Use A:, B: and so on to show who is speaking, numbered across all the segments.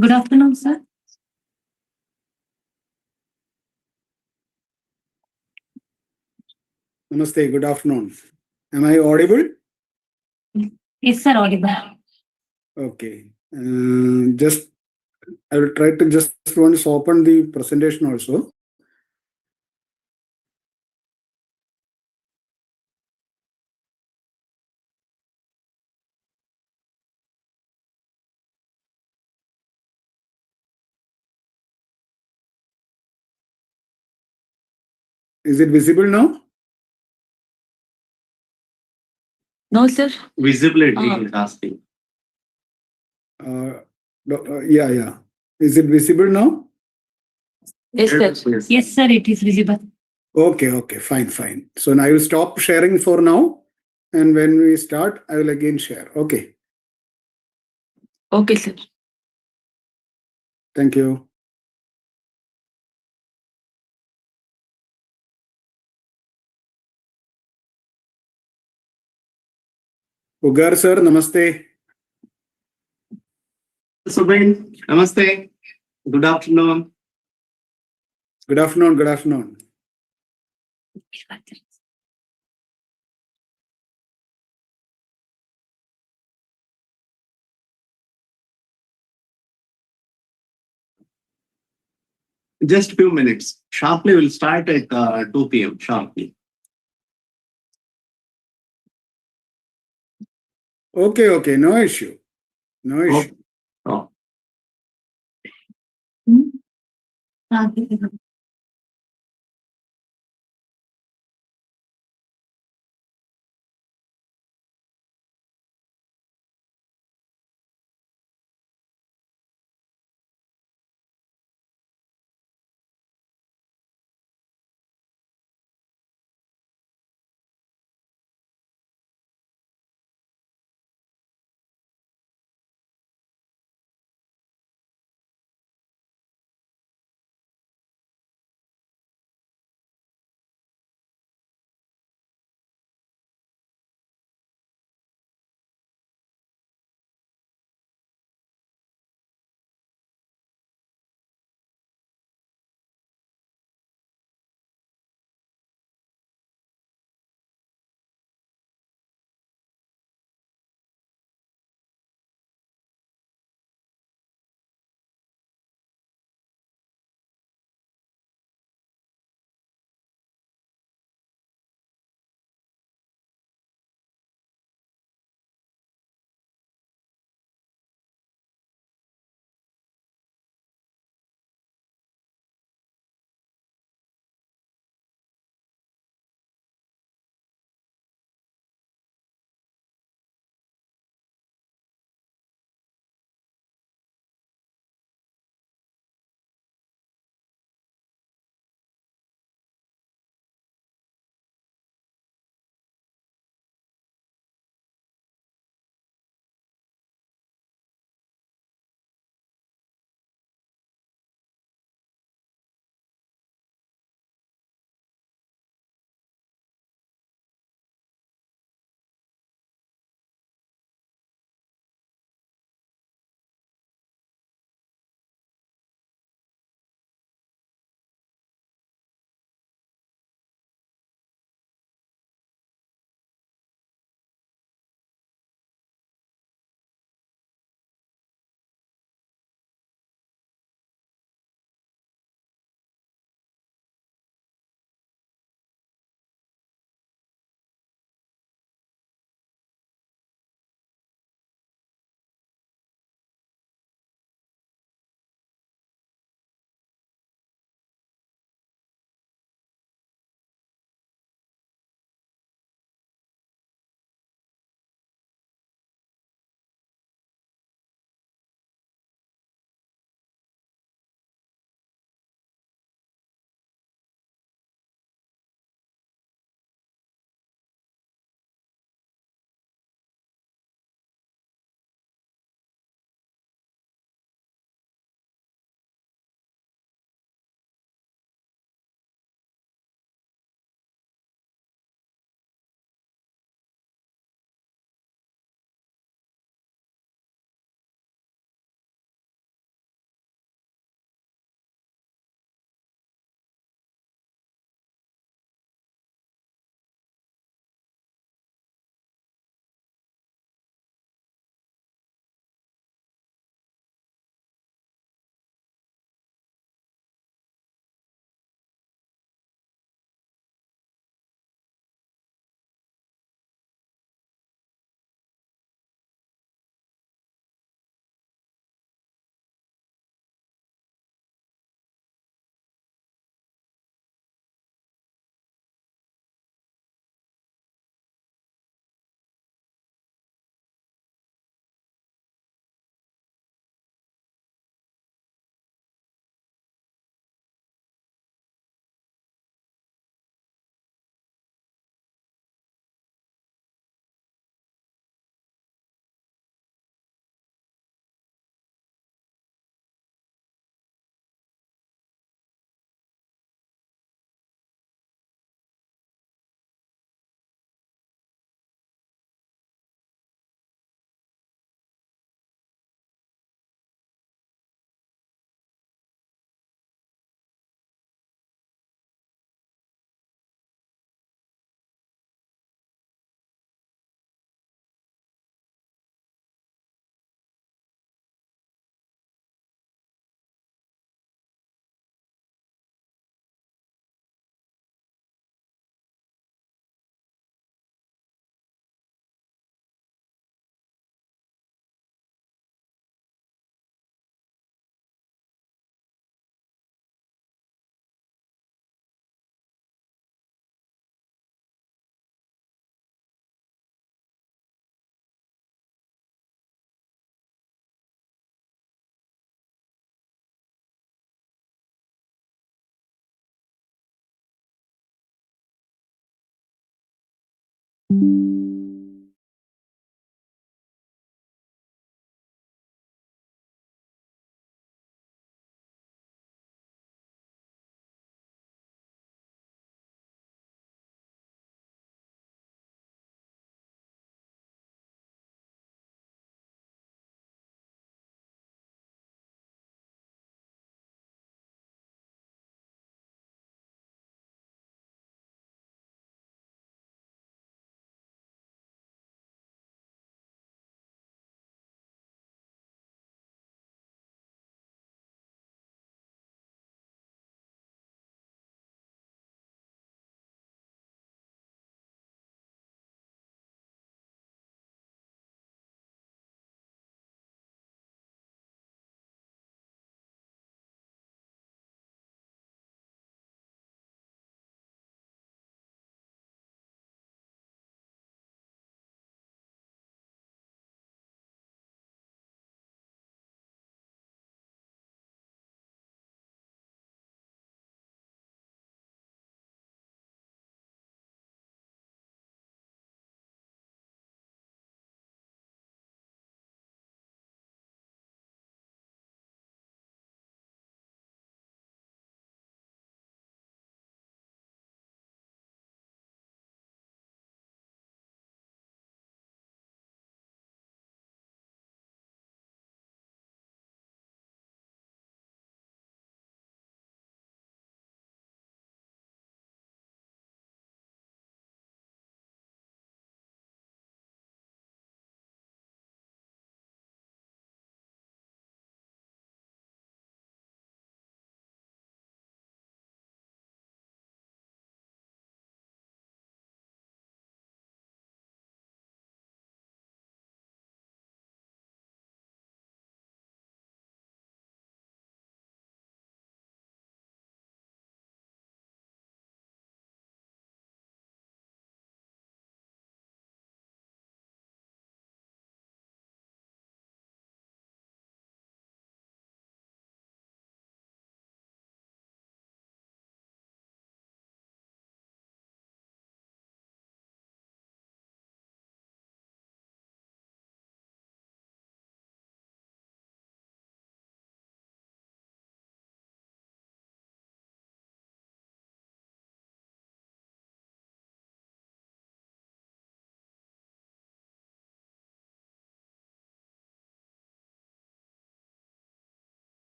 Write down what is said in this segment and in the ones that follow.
A: Good afternoon, sir.
B: Namaste, good afternoon. Am I audible?
A: Yes, sir, audible.
B: Okay. Just I will try to just once open the presentation also. Is it visible now?
A: No, sir.
C: Visibility is asking.
B: Yeah. Is it visible now?
A: Yes, sir. Yes, sir, it is visible.
B: Okay, fine. So now I will stop sharing for now. And when we start, I will again share. Okay.
A: Okay, sir.
B: Thank you. Ugar sir, namaste.
C: Subin, namaste. Good afternoon.
B: Good afternoon.
C: Just a few minutes. Sharply, we'll start at 2 p.m. sharply.
B: Okay. No issue.
C: Oh.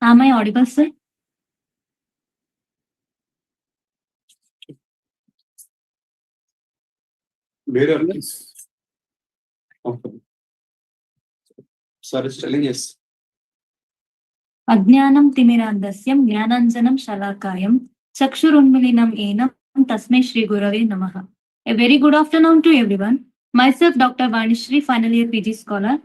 A: Am I audible, sir?
C: Where are you? Okay. Sir is telling yes.
A: Ajnanam timirandhasyam jnananjanam shalakayam chakshurunmilinam enam tasmai Shri Gurave Namaha. A very good afternoon to everyone. Myself, Dr. Vanishri, final year PG scholar.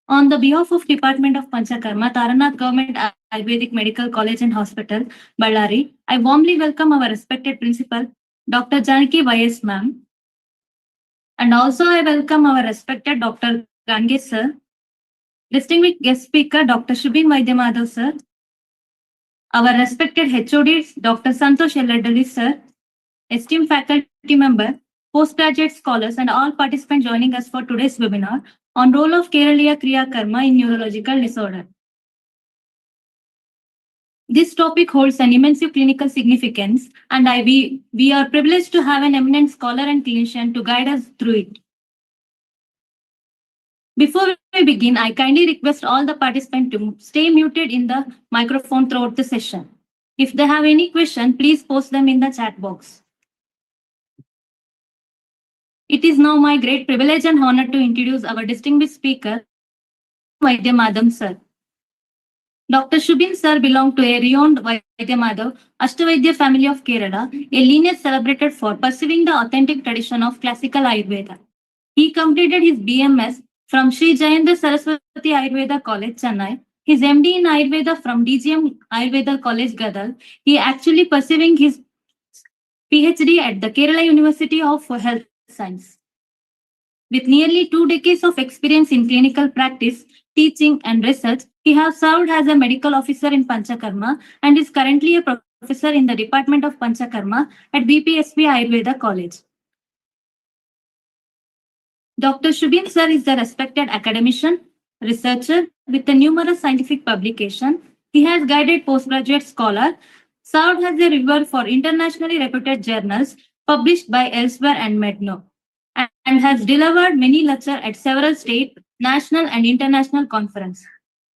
A: On the behalf of Department of Panchakarma, Taranath Government Ayurvedic Medical College and Hospital, Ballari, I warmly welcome our respected principal, Dr. Janaki Y.S. ma'am. And also I welcome our respected Dr. Gange sir, distinguished guest speaker, Dr. Subin Vaidyamadhav sir, our respected HODs, Dr. Santosh Elladali sir, esteemed faculty member, postgraduate scholars, and all participants joining us for today's webinar on role of Keraliya Kriya Karma in neurological disorder. This topic holds an immense clinical significance, and we are privileged to have an eminent scholar and clinician to guide us through it. Before we begin, I kindly request all the participants to stay muted in the microphone throughout the session. If they have any question, please post them in the chat box. It is now my great privilege and honor to introduce our distinguished speaker, Vaidyamadham sir. Dr. Subin sir belonged to a renowned Vaidyamadhav Ashtavaidya family of Kerala, a lineage celebrated for pursuing the authentic tradition of classical Ayurveda. He completed his BMS from Sri Jayendra Saraswati Ayurveda College, Chennai, his MD in Ayurveda from DGM Ayurveda College, Gadal. He actually pursuing his PhD at the Kerala University of Health Science. With nearly 2 decades of experience in clinical practice, teaching, and research, he has served as a medical officer in Panchakarma and is currently a professor in the Department of Panchakarma at BPSP Ayurveda College. Dr. Subin sir is a respected academician, researcher with a numerous scientific publications. He has guided postgraduate scholars, served as a reviewer for internationally reputed journals published by Elsewhere and Medno, and has delivered many lectures at several state, national, and international conferences.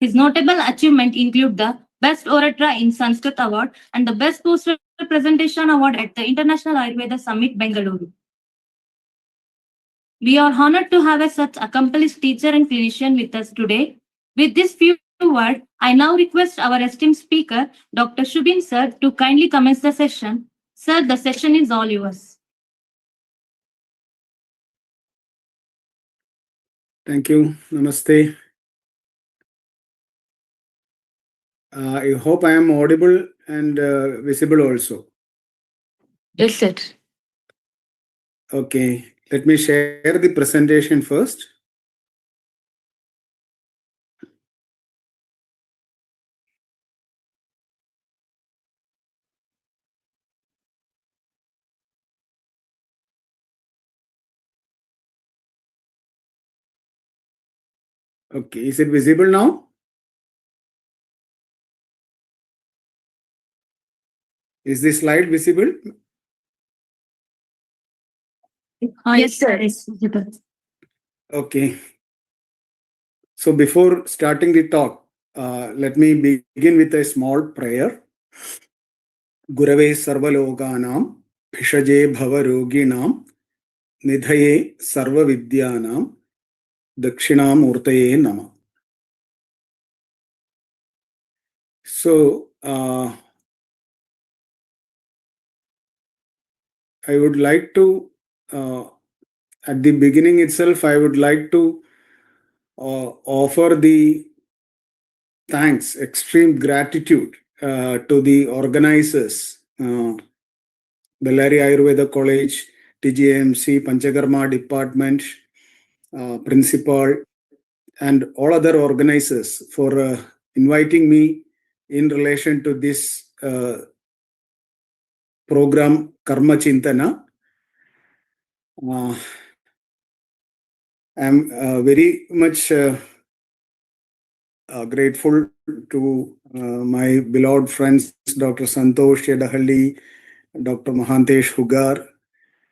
A: His notable achievements include the Best Orator in Sanskrit Award and the Best Poster Presentation Award at the International Ayurveda Summit, Bengaluru. We are honored to have such accomplished teacher and clinician with us today. With this few words, I now request our esteemed speaker, Dr. Subin sir, to kindly commence the session. Sir, the session is all yours.
B: Thank you. Namaste. I hope I am audible and visible also.
A: Yes, sir.
B: Okay. Let me share the presentation first. Okay. Is it visible now? Is this slide visible?
A: Yes, sir. It's visible.
B: Okay. So before starting the talk, let me begin with a small prayer. Gurave sarvalokanam, bhishaje bhavaroginam, nidhaye sarva vidyanam, dakshinamurtaye nama. So, I would like to, at the beginning itself, I would like to offer the thanks, extreme gratitude to the organizers, Bellary Ayurveda College, TGMC, Panchakarma Department, Principal, and all other organizers for inviting me in relation to this program Karma Chintana. I'm very much grateful to my beloved friends, Dr. Santosh Yedahalli, Dr. Mahantesh Hugar,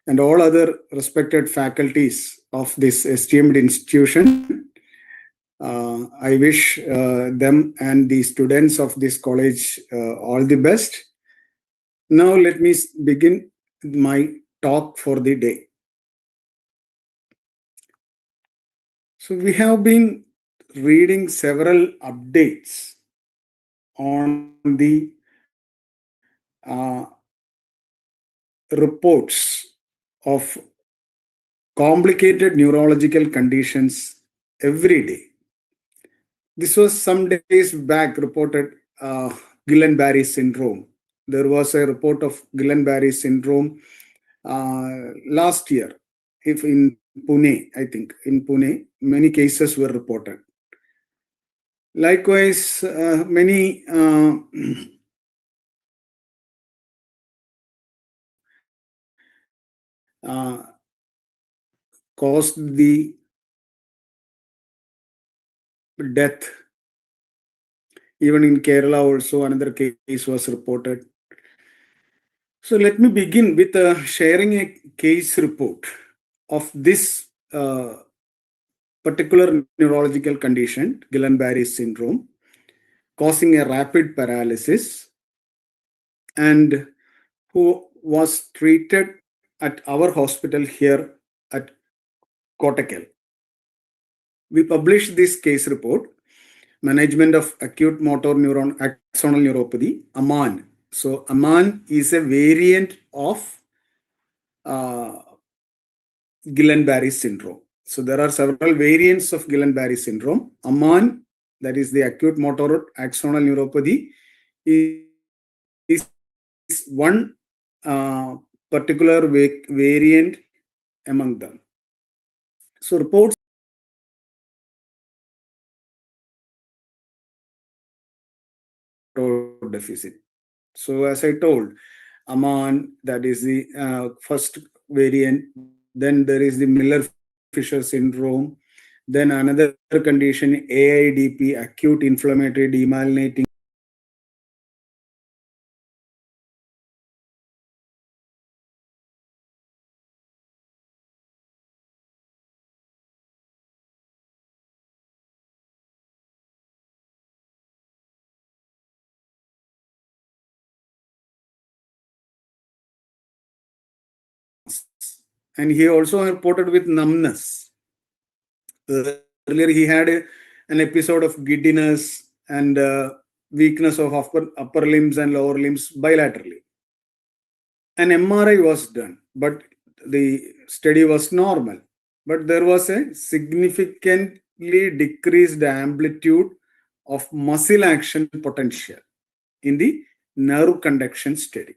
B: and all other respected faculties of this esteemed institution. I wish them and the students of this college all the best. Now let me begin my talk for the day. So we have been reading several updates on the reports of complicated neurological conditions every day. This was some days back reported Guillain-Barré syndrome. There was a report of Guillain-Barré syndrome last year, if in Pune, I think in Pune, many cases were reported. Likewise, many caused the death. Even in Kerala also another case was reported. So let me begin with sharing a case report of this particular neurological condition, Guillain-Barré syndrome, causing a rapid paralysis, and who was treated at our hospital here at Kottakkal. We published this case report, Management of Acute Motor Neuron Axonal Neuropathy, AMAN. So AMAN is a variant of Guillain-Barré syndrome. So there are several variants of Guillain-Barré syndrome. AMAN, that is the acute motor axonal neuropathy, is one particular variant among them. So reports deficit. So as I told, AMAN, that is the first variant. Then there is the Miller-Fisher syndrome. Then another condition, AIDP, acute inflammatory demyelinating. And he also reported with numbness. Earlier, he had an episode of giddiness and weakness of upper limbs and lower limbs bilaterally. An MRI was done, but the study was normal. But there was a significantly decreased amplitude of muscle action potential in the nerve conduction study.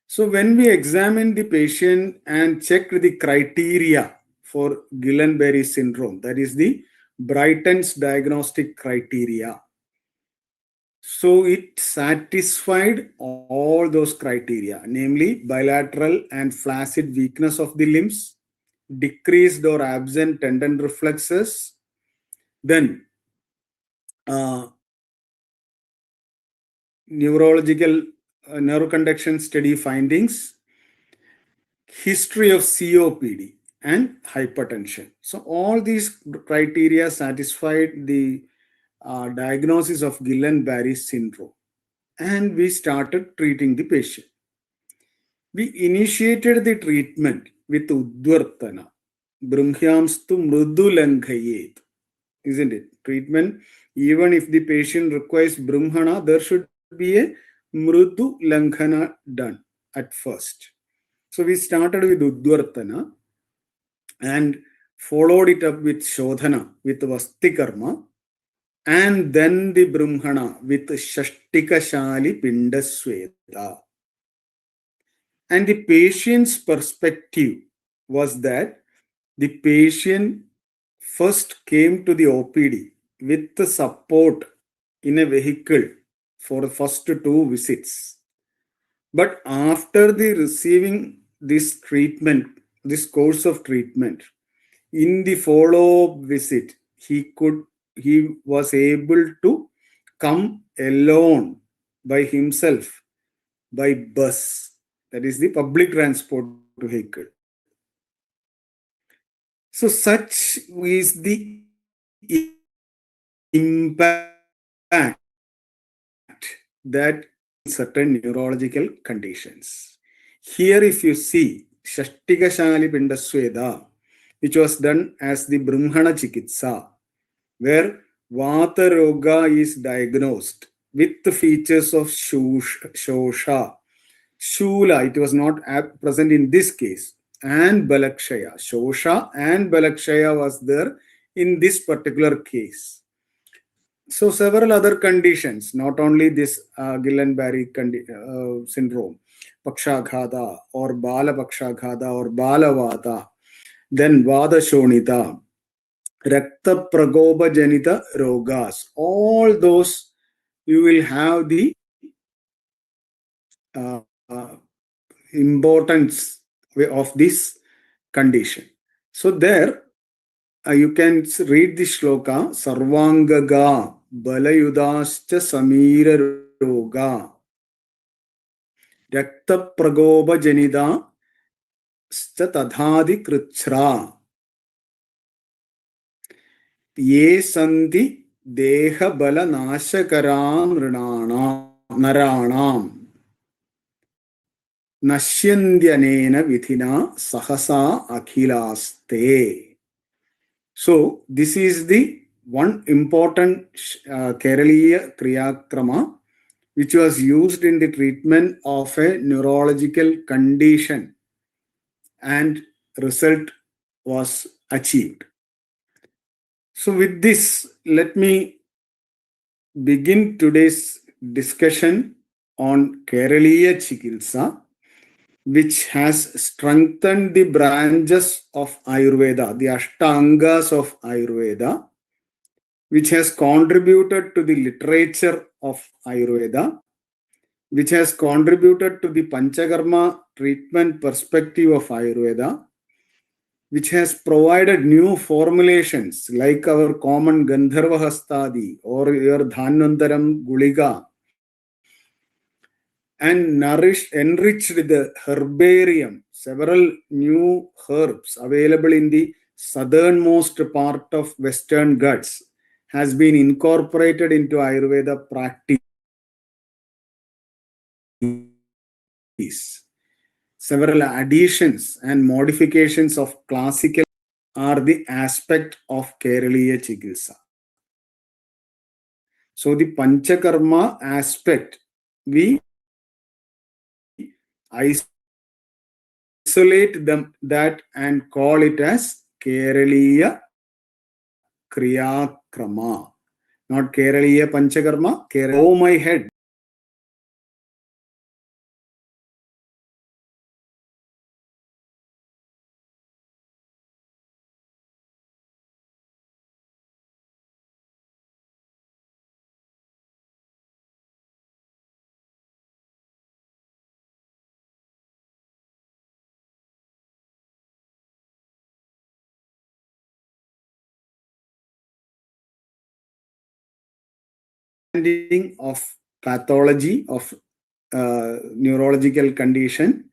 B: So when we examined the patient and checked the criteria for Guillain-Barré syndrome, that is the Brighton's diagnostic criteria. So it satisfied all those criteria, namely bilateral and flaccid weakness of the limbs, decreased or absent tendon reflexes, then neurological nerve conduction study findings, history of COPD, and hypertension. So all these criteria satisfied the diagnosis of Guillain-Barré syndrome, and we started treating the patient. We initiated the treatment with Udvartana, Brumhyamstu Mrudulanghayet, isn't it? Treatment, even if the patient requires Brumhana, there should be a Mrudu Langhana done at first. So we started with Udvartana and followed it up with Shodhana, with Vastikarma, and then the Brumhana with Shashtikashali Pindasweta. And the patient's perspective was that the patient first came to the OPD with the support in a vehicle for the first 2 visits. But after the receiving this treatment, this course of treatment, in the follow-up visit, he was able to come alone by himself by bus, that is the public transport vehicle. So such is the impact that certain neurological conditions. Here, if you see Shashtikashali Pindasweda, which was done as the Brahmana Chikitsa, where Vata Roga is diagnosed with the features of Shosha, Shula, it was not present in this case, and Balakshaya. Shosha and Balakshaya was there in this particular case. So several other conditions, not only this Guillain-Barré syndrome, Pakshaghata or Bala Pakshaghata or Balavata, then Vada Shonita, Rakta Pragopa Janita Rogas, all those you will have the uh, uh, importance of this condition. So there you can read the shloka Sarvangaga Balayudascha Samira Roga Rakta Pragopa Janida Sta Tadhadi Krichra Ye Santi Deha Bala Nashakaram Naranam Nashyandyanena Vithina Sahasa Akhilaste. So, this is the one important Keraliya Kriya Karma which was used in the treatment of a neurological condition and result was achieved. So, with this, let me begin today's discussion on Keraliya Chikitsa, which has strengthened the branches of Ayurveda, the Ashtangas of Ayurveda, which has contributed to the literature of Ayurveda, which has contributed to the Panchakarma treatment perspective of Ayurveda, which has provided new formulations like our common Gandharva Hastadi or your Dhanvantaram Gulika, and enriched the herbarium, several new herbs available in the southernmost part of Western Ghats has been incorporated into Ayurveda practice. Several additions and modifications of classical are the aspect of Keraliya Chikitsa. So the Panchakarma aspect, we isolate them that and call it as Keraliya Kriya Karma. Not Keraliya Panchakarma, oh my head. Of pathology of neurological condition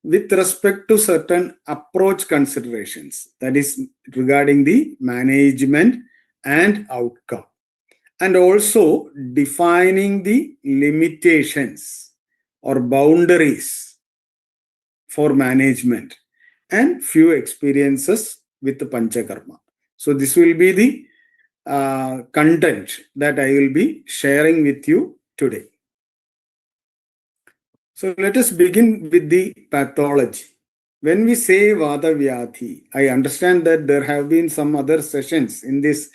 B: with respect to certain approach considerations, that is regarding the management and outcome, and also defining the limitations or boundaries for management and few experiences with the Panchakarma. So this will be the content that I will be sharing with you today. So let us begin with the pathology. When we say Vata Vyadhi, I understand that there have been some other sessions in this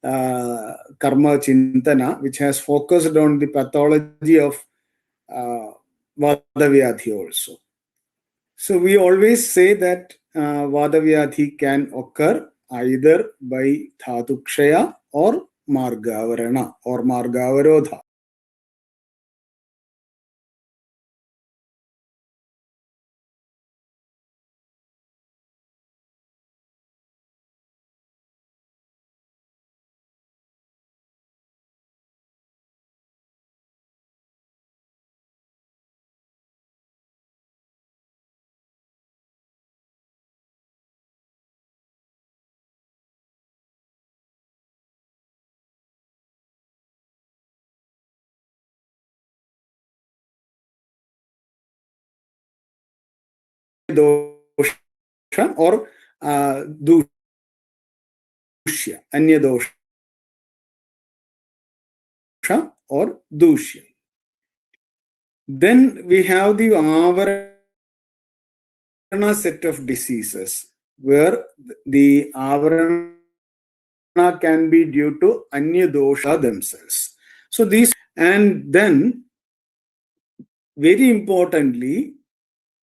B: Karma Chintana which has focused on the pathology of Vata Vyadhi also. So we always say that Vata Vyadhi can occur either by Dhatukshaya or Margavarana or Margavarodha. dosha or dushya, anya dosha or dushya. Then we have the avarana set of diseases where the avarana can be due to anya dosha themselves. So these, and then very importantly,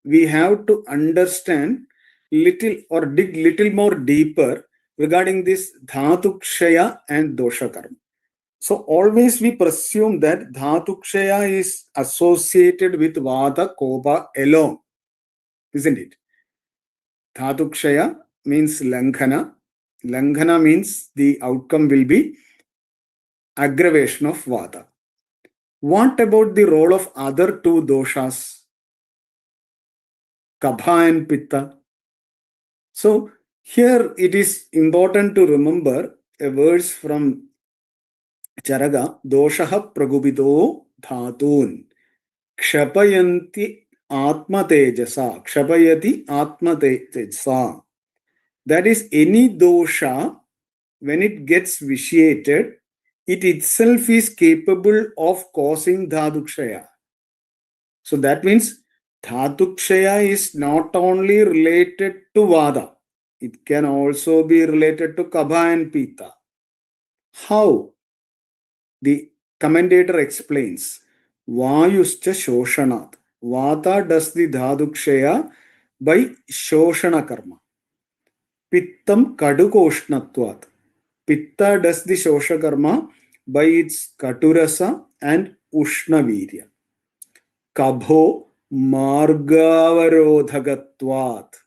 B: we have to understand little or dig little more deeper regarding this dhatukshaya and dosha karma. So always we presume that dhatukshaya is associated with vata kopa alone, isn't it? Dhatukshaya means langhana. Langhana means the outcome will be aggravation of vata. What about the role of other two doshas, kapha and pitta? So here it is important to remember a verse from Charaga, doshaha pragubito dhatun kshapayanti atma tejasa, kshapayati atma tejasa. That is, any dosha, when it gets vitiated, it itself is capable of causing dhadukshaya. So that means dhatukshaya is not only related to vada, it can also be related to kapha and pitta. How? The commentator explains, vayuscha shoshanat. Vata does the dhadukshaya by shoshana karma. Pittam kadukoshnatvat. Pitta does the shosha karma by its katurasa and ushnavirya. Kabho margavarodhagatvat.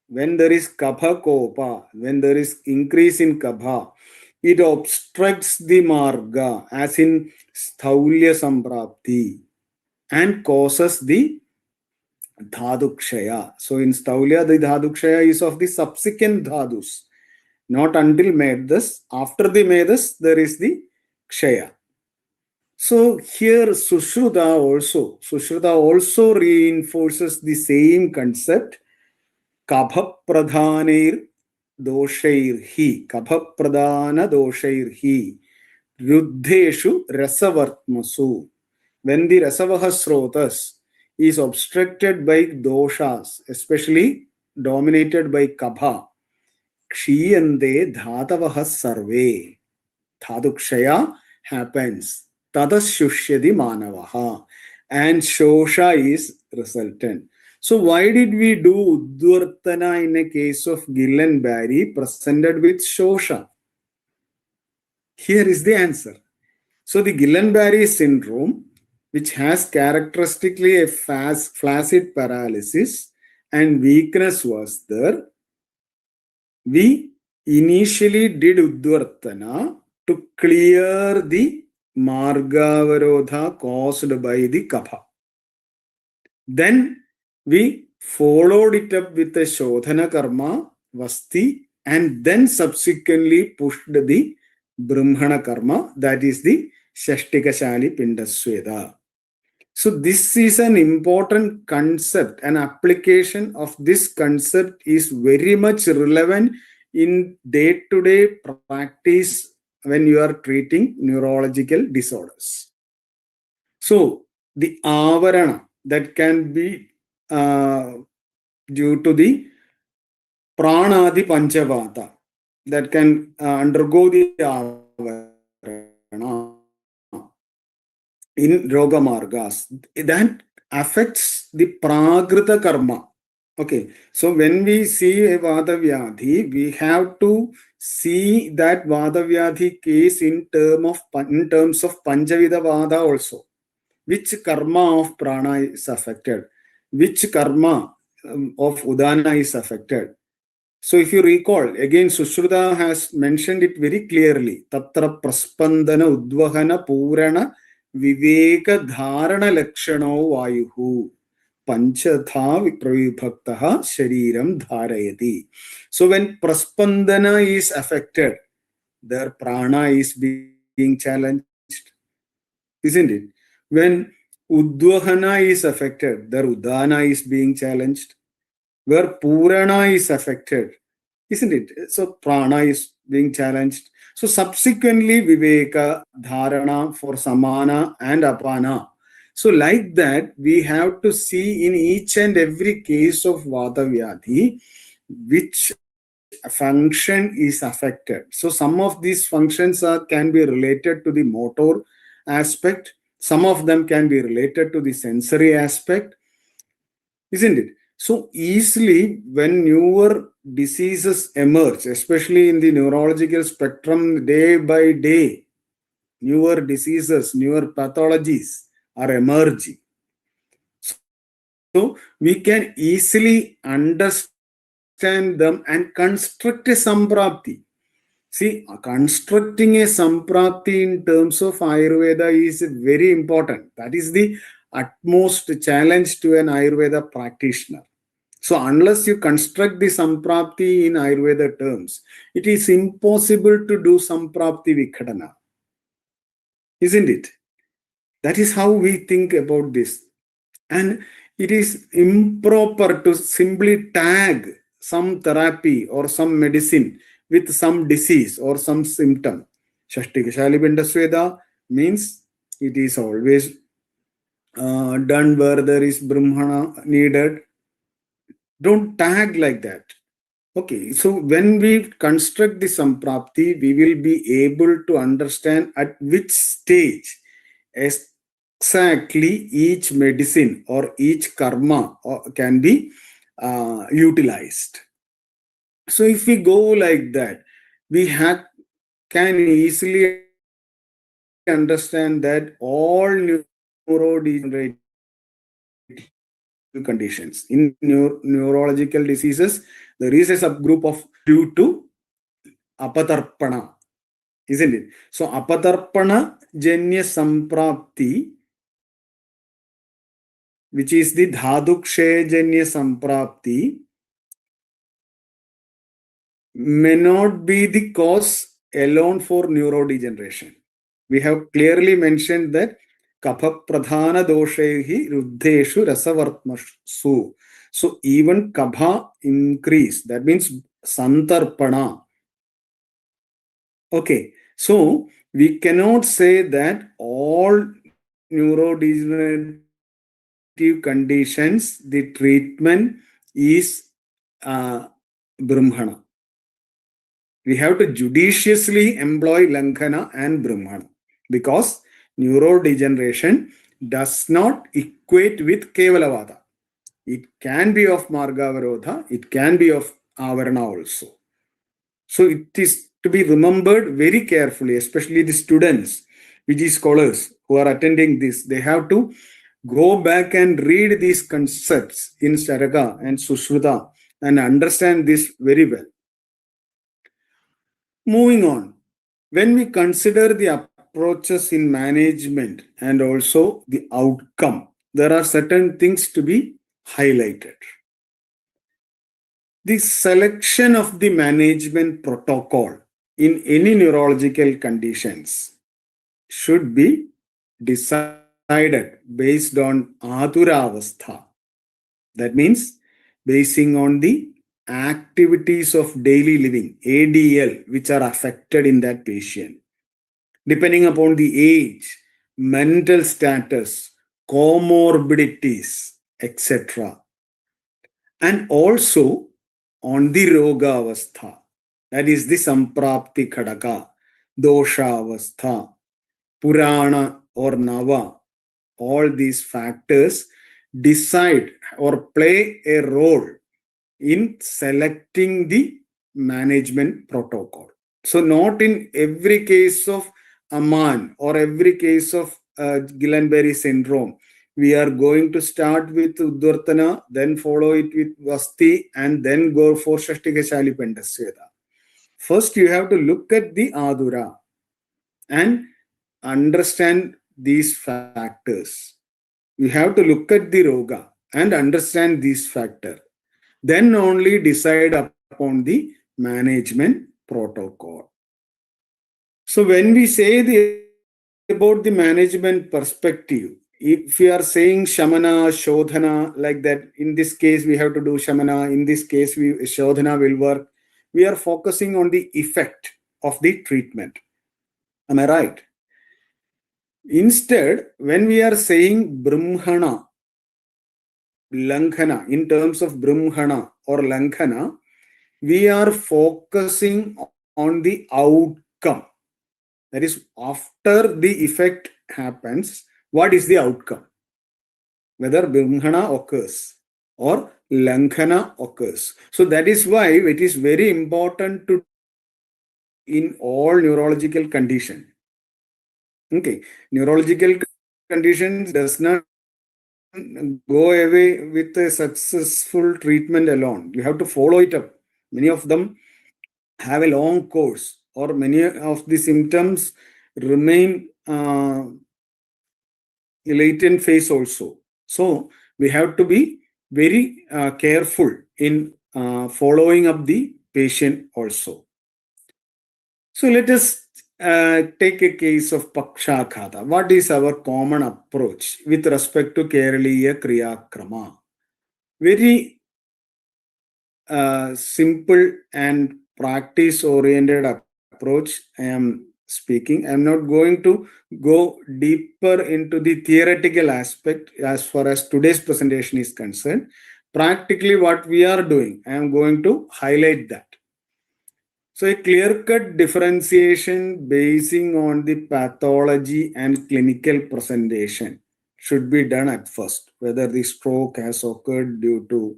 B: When there is kapha kopa, when there is increase in kapha, it obstructs the marga, as in sthaulya samprapti, and causes the dhadukshaya. So in sthaulya, the dhadukshaya is of the subsequent dhadus, not until medas. After the medas, there is the kshaya. So here Sushruta also reinforces the same concept. Kapha pradhanir doshairhi, kapha pradhana doshairhi, ruddheshu rasavartmasu. When the rasavaha srotas is obstructed by doshas, especially dominated by kapha, kshiyande dhatavaha sarve. Dhadukshaya happens. Tadashyushyadi manavaha. And shosha is resultant. So why did we do Udvartana in a case of Guillain-Barré presented with shosha? Here is the answer. So the Guillain-Barré syndrome, which has characteristically a flaccid paralysis and weakness was there, we initially did Udvartana to clear the margavarodha caused by the kapha. Then we followed it up with a shodhana karma, vasti, and then subsequently pushed the brahmana karma, that is the shashtikashali pindasweda. So this is an important concept. An application of this concept is very much relevant in day-to-day practice when you are treating neurological disorders. So the avarana that can be due to the pranadi panchavata, that can undergo the avarana in Roga Margas, that affects the Pragrita Karma. Okay, so when we see a Vata Vyadhi, we have to see that Vata Vyadhi case in terms of Panchavida Vada also. Which karma of prana is affected? Which karma of Udana is affected? So if you recall, again Sushruta has mentioned it very clearly. Tatra praspandana udvahana purana viveka dharana lakshano vayuhu panchatha pravibhaktaha shariram dharayati. So when praspandana is affected, their prana is being challenged, isn't it? When Udvahana is affected, their Udana is being challenged. Where Purana is affected, isn't it? So Prana is being challenged. So subsequently, Viveka, Dharana for Samana and Apana. So like that, we have to see in each and every case of Vata Vyadhi, which function is affected. So some of these functions can be related to the motor aspect. Some of them can be related to the sensory aspect, isn't it? So easily when newer diseases emerge, especially in the neurological spectrum, day by day, newer diseases, newer pathologies are emerging. So we can easily understand them and construct a samprapti. See, constructing a samprapti in terms of Ayurveda is very important. That is the utmost challenge to an Ayurveda practitioner. So unless you construct the samprapti in Ayurveda terms, it is impossible to do samprapti vikhadana. Isn't it? That is how we think about this. And it is improper to simply tag some therapy or some medicine with some disease or some symptom. Shashtikashali Bindasveda means it is always done where there is Brahmana needed. Don't tag like that. Okay, so when we construct the samprapti, we will be able to understand at which stage exactly each medicine or each karma can be utilized. So if we go like that, we can easily understand that all neurodegenerative conditions in neurological diseases, there is a subgroup of due to apatarpana, isn't it? So apatarpana janya samprapti, which is the dhadukshay janya samprapti, may not be the cause alone for neurodegeneration. We have clearly mentioned that kapha pradhana doshehi ruddheshu rasavartmasu. So even kapha increase, that means santarpana. Okay, so we cannot say that all neurodegenerative conditions, the treatment is Brahmana. We have to judiciously employ Lankhana and Brahmana because neurodegeneration does not equate with Kevalavada. It can be of Margavarodha, it can be of Avarana also. So it is to be remembered very carefully, especially the students, VG scholars who are attending this. They have to go back and read these concepts in Saraka and Sushruta and understand this very well. Moving on, when we consider the approaches in management and also the outcome, there are certain things to be highlighted. The selection of the management protocol in any neurological conditions should be decided based on Adura Avastha. That means basing on the activities of daily living, ADL, which are affected in that patient, depending upon the age, mental status, comorbidities, etc. And also on the Roga Avastha, that is the Samprapti Khadaka, Dosha Avastha, Purana or Nava, all these factors decide or play a role in selecting the management protocol. So not in every case of Aman or every case of Guillain-Barré syndrome, we are going to start with Udvartana, then follow it with Vasti, and then go for Shashtikashali Pendasveda. First, you have to look at the Adura and understand these factors. You have to look at the Roga and understand these factors. Then only decide upon the management protocol. So when we say about the management perspective, if we are saying Shamana, Shodhana, like that, in this case we have to do Shamana, in this case Shodhana will work. We are focusing on the effect of the treatment. Am I right? Instead, when we are saying Brahmana, Langhana, in terms of Brahmana or Langhana, we are focusing on the outcome. That is, after the effect happens, what is the outcome? Whether Brahmana occurs or Langhana occurs. So that is why it is very important to in all neurological condition. Okay, neurological conditions does not go away with a successful treatment alone. You have to follow it up. Many of them have a long course, or many of the symptoms remain latent phase also. So we have to be very careful in following up the patient also. So let us take a case of Pakshaghata. What is our common approach with respect to Keraliya Kriya Karma? Very simple and practice-oriented approach I am speaking. I am not going to go deeper into the theoretical aspect as far as today's presentation is concerned. Practically what we are doing, I am going to highlight that. So a clear-cut differentiation basing on the pathology and clinical presentation should be done at first, whether the stroke has occurred due to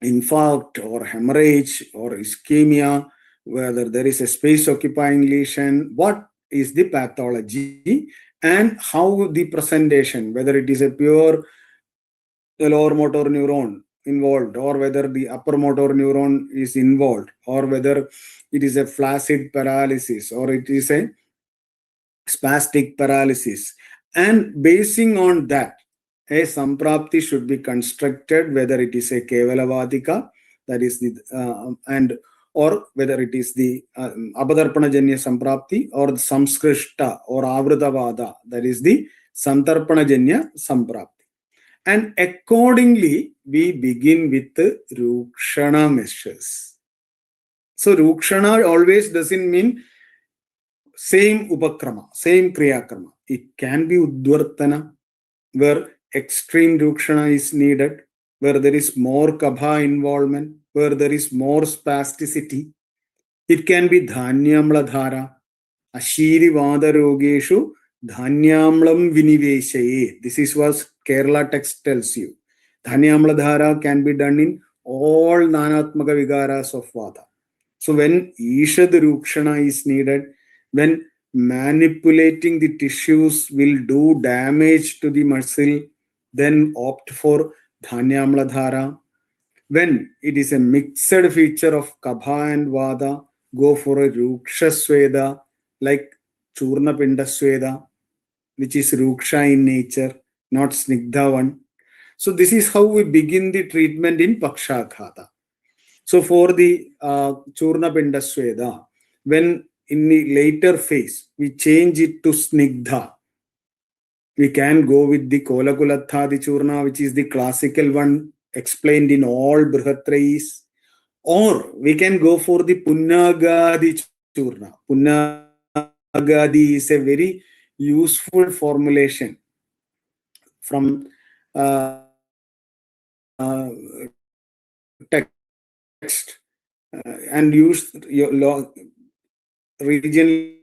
B: infarct or hemorrhage or ischemia, whether there is a space-occupying lesion, what is the pathology and how the presentation, whether it is a pure lower motor neuron involved or whether the upper motor neuron is involved or whether it is a flaccid paralysis or it is a spastic paralysis. And basing on that, a samprapti should be constructed, whether it is a kevalavadika, that is the and or whether it is the apadarpanajanya samprapti or the samskrishta or avritavada, that is the santarpanajanya samprapti. And accordingly, we begin with the rukshana measures. So rukshana always doesn't mean same upakrama, same kriya karma. It can be udvartana, where extreme rukshana is needed, where there is more kabha involvement, where there is more spasticity. It can be dhanyamla dhara, ashiri vada rogeshu dhanyamlam viniveshaye. This is what Kerala text tells you. Dhanyamla dhara can be done in all nanatmaka vigaras of vada. So when ishad rukshana is needed, when manipulating the tissues will do damage to the muscle, then opt for dhanyamla dhara. When it is a mixed feature of kabha and vada, go for a ruksha sweda like churna pinda sweda, which is ruksha in nature, not snigdha one. So this is how we begin the treatment in Pakshaghata. So for the churna pinda sweda, when in the later phase we change it to snigdha, we can go with the kolakulathadi churna, which is the classical one explained in all brihatrayis, or we can go for the punnagadi churna. Punnagadi is a very useful formulation from text and used regionally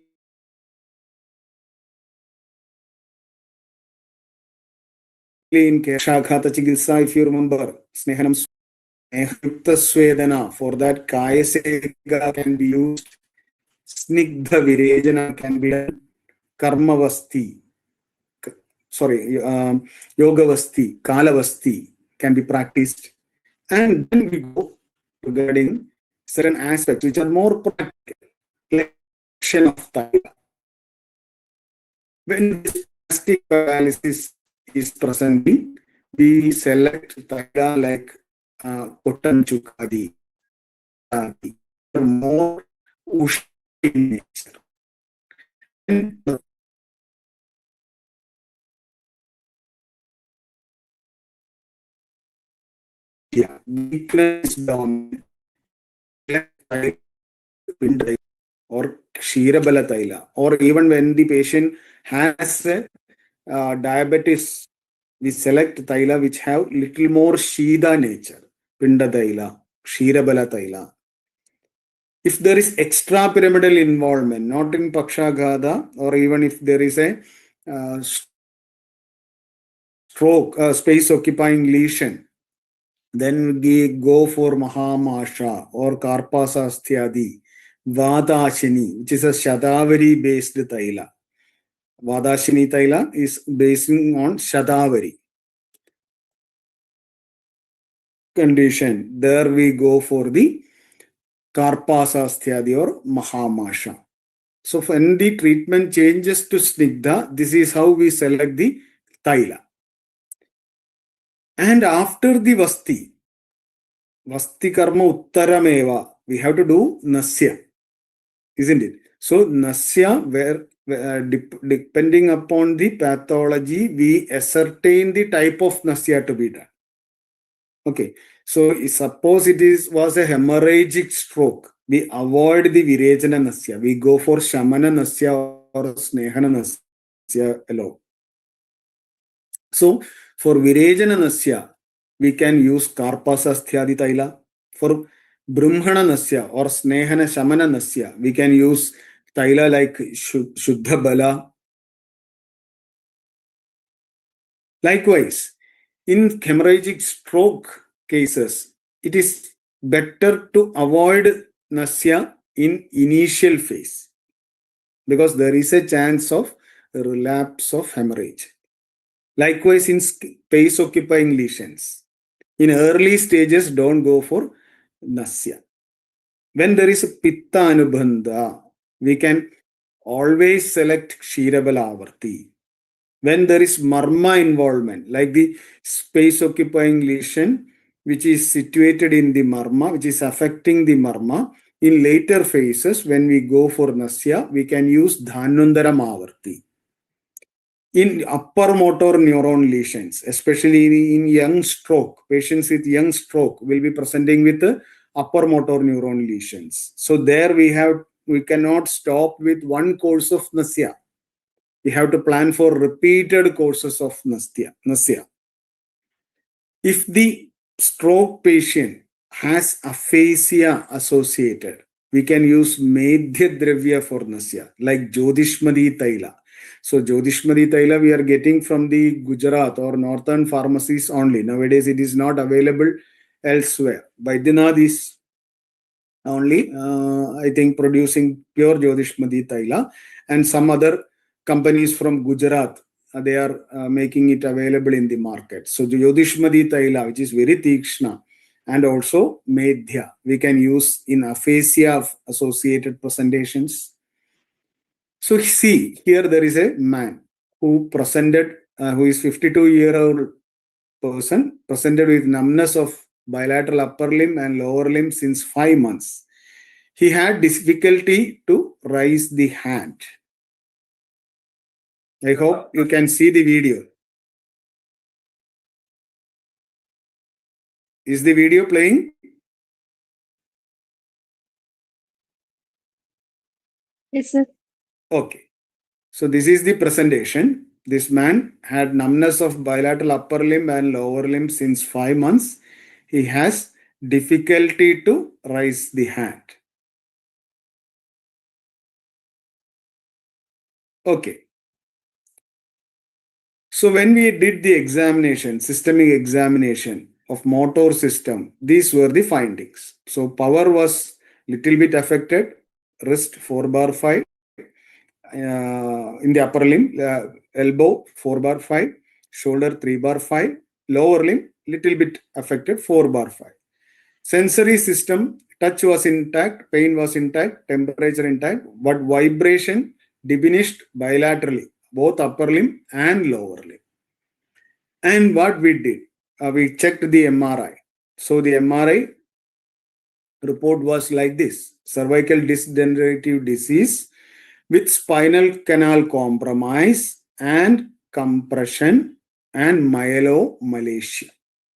B: in Pakshaghata Chikitsa, if you remember, Snehanam Swedana, for that Kayasega can be used, Snigdha Virejana can be done, Karmavasti, Yogavasti, Kalavasti can be practiced. And then we go regarding certain aspects which are more practical, like action of Taila. When this plastic paralysis is presenting, we select Taila like cotton chukadi, more Usha in nature. And weakness dominant, or Kshirabala Taila, or even when the patient has diabetes, we select Taila which have little more Shida nature, Pinda Taila, Kshirabala Taila. If there is extrapyramidal involvement, not in Pakshagada, or even if there is a stroke, space occupying lesion, then we go for Mahamasha or Karpasasthyadi, Vadashini, which is a Shadavari based Taila. Vadashini Taila is basing on Shadavari condition. There we go for the Karpasasthyadi or Mahamasha. So when the treatment changes to Snigdha, this is how we select the Taila. And after the Vasti Karma Uttarameva, we have to do Nasya, isn't it? So Nasya, where depending upon the pathology, we ascertain the type of Nasya to be done. Okay, so suppose it was a hemorrhagic stroke, we avoid the Virejana Nasya. We go for Shamana Nasya or Snehana Nasya alone. So for Virejana Nasya, we can use Karpasasthyadi Taila. For Brahmana Nasya or Snehana Shamana Nasya, we can use Taila like Shuddha Bala. Likewise, in hemorrhagic stroke cases, it is better to avoid Nasya in initial phase because there is a chance of relapse of hemorrhage. Likewise, in space occupying lesions, in early stages, don't go for Nasya. When there is a Pitta Anubandha, we can always select Kshirabala Avarti. When there is Marma involvement, like the space occupying lesion, which is situated in the Marma, which is affecting the Marma, in later phases, when we go for Nasya, we can use Dhanundara Avarti. In upper motor neuron lesions, especially in young stroke, patients with young stroke will be presenting with upper motor neuron lesions. So there we cannot stop with one course of Nasya. We have to plan for repeated courses of Nasya. If the stroke patient has aphasia associated, we can use Medhya Dravya for Nasya, like Jyotishmadi Taila. So Jyotishmadi Taila we are getting from the Gujarat or northern pharmacies only. Nowadays it is not available elsewhere. Baidyanath is only, I think, producing pure Jyotishmadi Taila, and some other companies from Gujarat, they are making it available in the market. So Jyotishmadi Taila, which is very Tikshna, and also Medhya, we can use in aphasia associated presentations. So see, here there is a man who presented, who is 52-year-old person, presented with numbness of bilateral upper limb and lower limb since 5 months. He had difficulty to raise the hand. I hope you can see the video. Is the video playing?
A: Yes, sir.
B: Okay. So this is the presentation. This man had numbness of bilateral upper limb and lower limb since 5 months. He has difficulty to raise the hand. Okay. So when we did the examination, systemic examination of motor system, these were the findings. So power was little bit affected, wrist 4/5, in the upper limb, elbow 4/5, shoulder 3/5, lower limb little bit affected 4/5. Sensory system, touch was intact, pain was intact, temperature intact, but vibration diminished bilaterally, both upper limb and lower limb. And what we did, we checked the MRI. So the MRI report was like this: cervical disc degenerative disease with spinal canal compromise and compression and myelomalacia.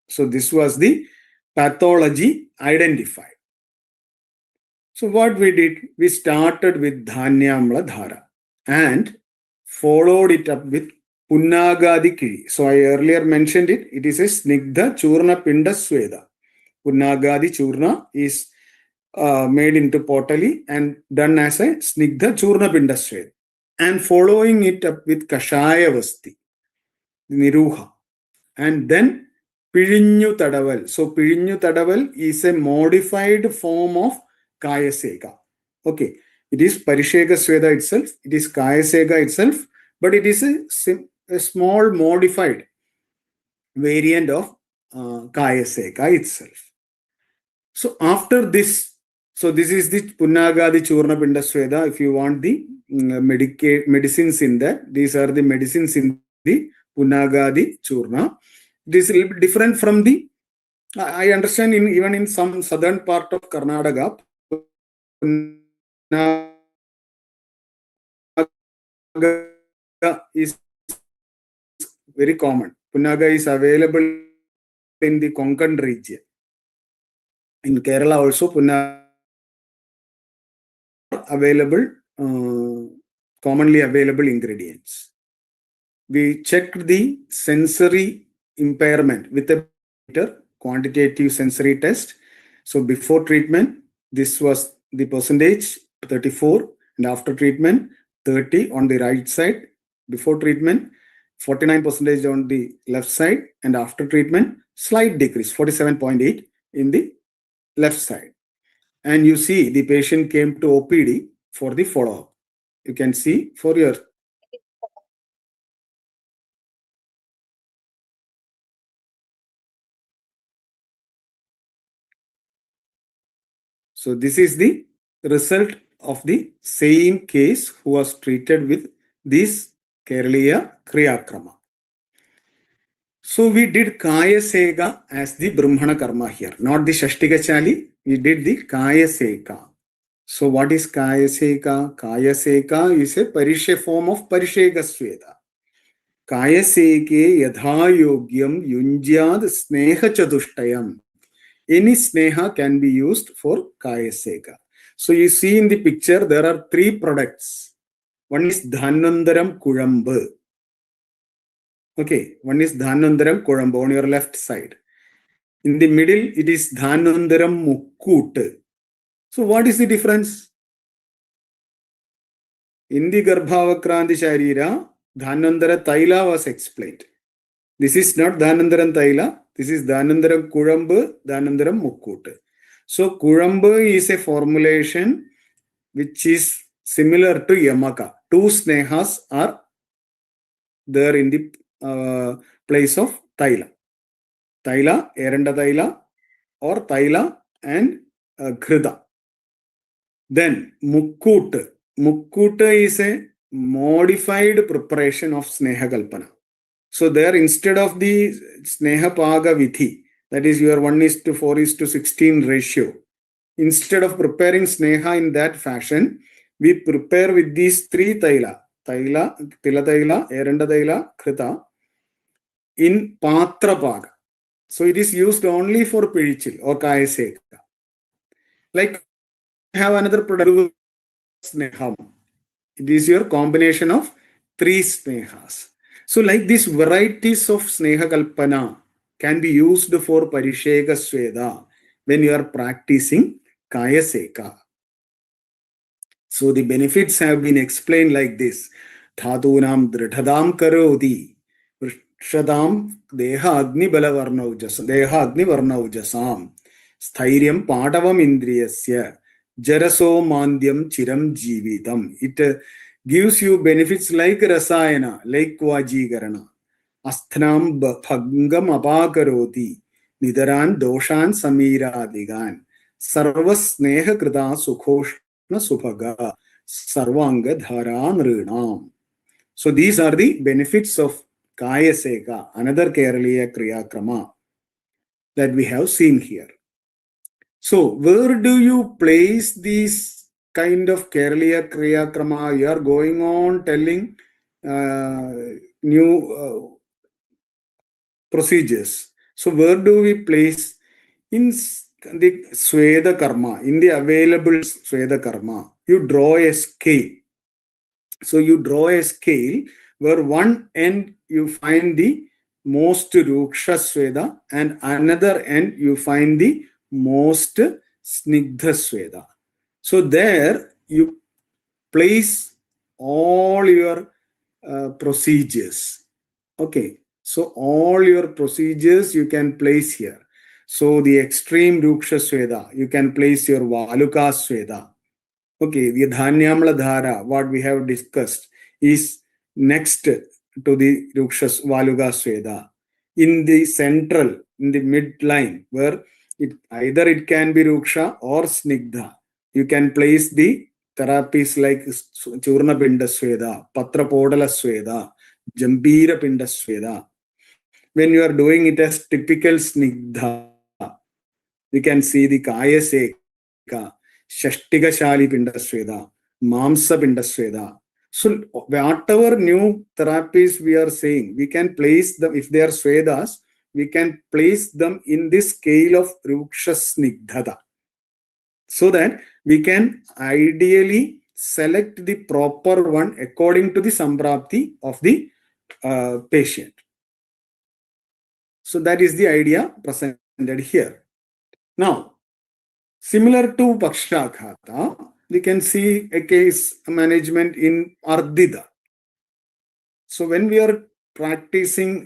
B: So this was the pathology identified. So what we did, we started with Dhanyamla Dhara and followed it up with Punnagadi Kiri. So I earlier mentioned it. It is a Snigdha Churna Pinda Sweda. Punnagadi Churna is made into pottery and done as a Snigdha Churna Pinda Sweda. And following it up with Kashaya Vasti, Niruha. And then Pirinyu Tadaval. So Pirinyu Tadaval is a modified form of Kayaseka. Okay. It is Parishega Sweda itself. It is Kayaseka itself. But it is a small modified variant of Kayaseka itself. So after this, so this is the Punnagadi Churna Pinda Sweda. If you want the medicines in that, these are the medicines in the Punnagadi Churna. It is a little bit different from the, I understand even in some southern part of Karnataka, Punnaga is very common. Punnaga is available in the Konkan region. In Kerala also, Punnaga available, commonly available ingredients. We checked the sensory impairment with a quantitative sensory test. So before treatment, this was the percentage 34, and after treatment 30 on the right side. Before treatment 49% on the left side, and after treatment slight decrease 47.8 in the left side. And you see the patient came to OPD for the follow-up. You can see for your so this is the result of the same case who was treated with this Keraliya Kriya Karma. So we did Kaya Seka as the Brahmana Karma here, not the Shashtika Chali. We did the Kaya Seka. So what is Kaya Seka? Kaya Seka is a Parisha form of Parishega Sweda. Kaya Seke Yadha Yogyam Yunjyad Sneha Chadushtayam. Any sneha can be used for Kaya Seka. So you see in the picture, there are three products. One is Dhanandaram Kurambu. Okay, one is Dhanandaram Kurambu on your left side. In the middle, it is Dhanandaram Mukkut. So what is the difference? In the Garbhavakranti Sharira, Dhanandara Taila was explained. This is not Dhanandaram Taila. This is Dhanandaram Kurambu, Dhanandaram Mukkut. So Kurambu is a formulation which is similar to Yamaka. Two snehas are there in the place of Taila. Taila, Eranda Taila, or Taila and Krida. Then Mukkut. Mukkut is a modified preparation of Sneha Kalpana. So there, instead of the Sneha Paga Vithi, that is your 1:4:16 ratio, instead of preparing Sneha in that fashion, we prepare with these three Taila, Tila Taila, Eranda Taila, Krita, in Patra Paga. So it is used only for Pirichil or Kaya Seka. Like have another product, Sneham. It is your combination of three Snehas. So like these varieties of Sneha Kalpana can be used for Parishega Sweda when you are practicing Kaya Seka. So the benefits have been explained like this. Dhatunam dridhadam karodi vrishadam deha agni varnaujasam sthairiam padavam indriyasya jaraso mandyam chiram jivitam. It gives you benefits like rasayana, like vajigarana. Asthanam bhangam apakaroti nidaran doshan samiradigan sarvas sneha krita sukhoshna subhaga sarvanga dhara nrinam. So these are the benefits of Kaya Seka, another Keraliya Kriya Karma that we have seen here. So where do you place these kind of Keraliya Kriya Karma? You are going on telling new procedures. So where do we place? In the Sweda Karma, in the available Sweda Karma, you draw a scale. So you draw a scale where one end you find the most Ruksha Sweda and another end you find the most Snigdha Sweda. So there you place all your procedures. Okay, so all your procedures you can place here. So the extreme Ruksha Sweda, you can place your Valuka Sweda. Okay, the Dhanyamla Dhara, what we have discussed, is next to the Ruksha Valuga Sweda. In the central, in the midline, where either it can be Ruksha or Snigdha, you can place the therapies like Churna Pinda Sweda, Patra Podala Sweda, Jambira Pinda Sweda. When you are doing it as typical Snigdha, you can see the Kaya Seka, Shashtiga Shali Pinda Sweda, Mamsa Pinda Sweda. So whatever new therapies we are saying, we can place them, if they are Swedas, we can place them in this scale of Ruksha Snigdhata, so that we can ideally select the proper one according to the Samprapti of the patient. So that is the idea presented here. Now, similar to Pakshaghata, we can see a case management in Ardhita. So when we are practicing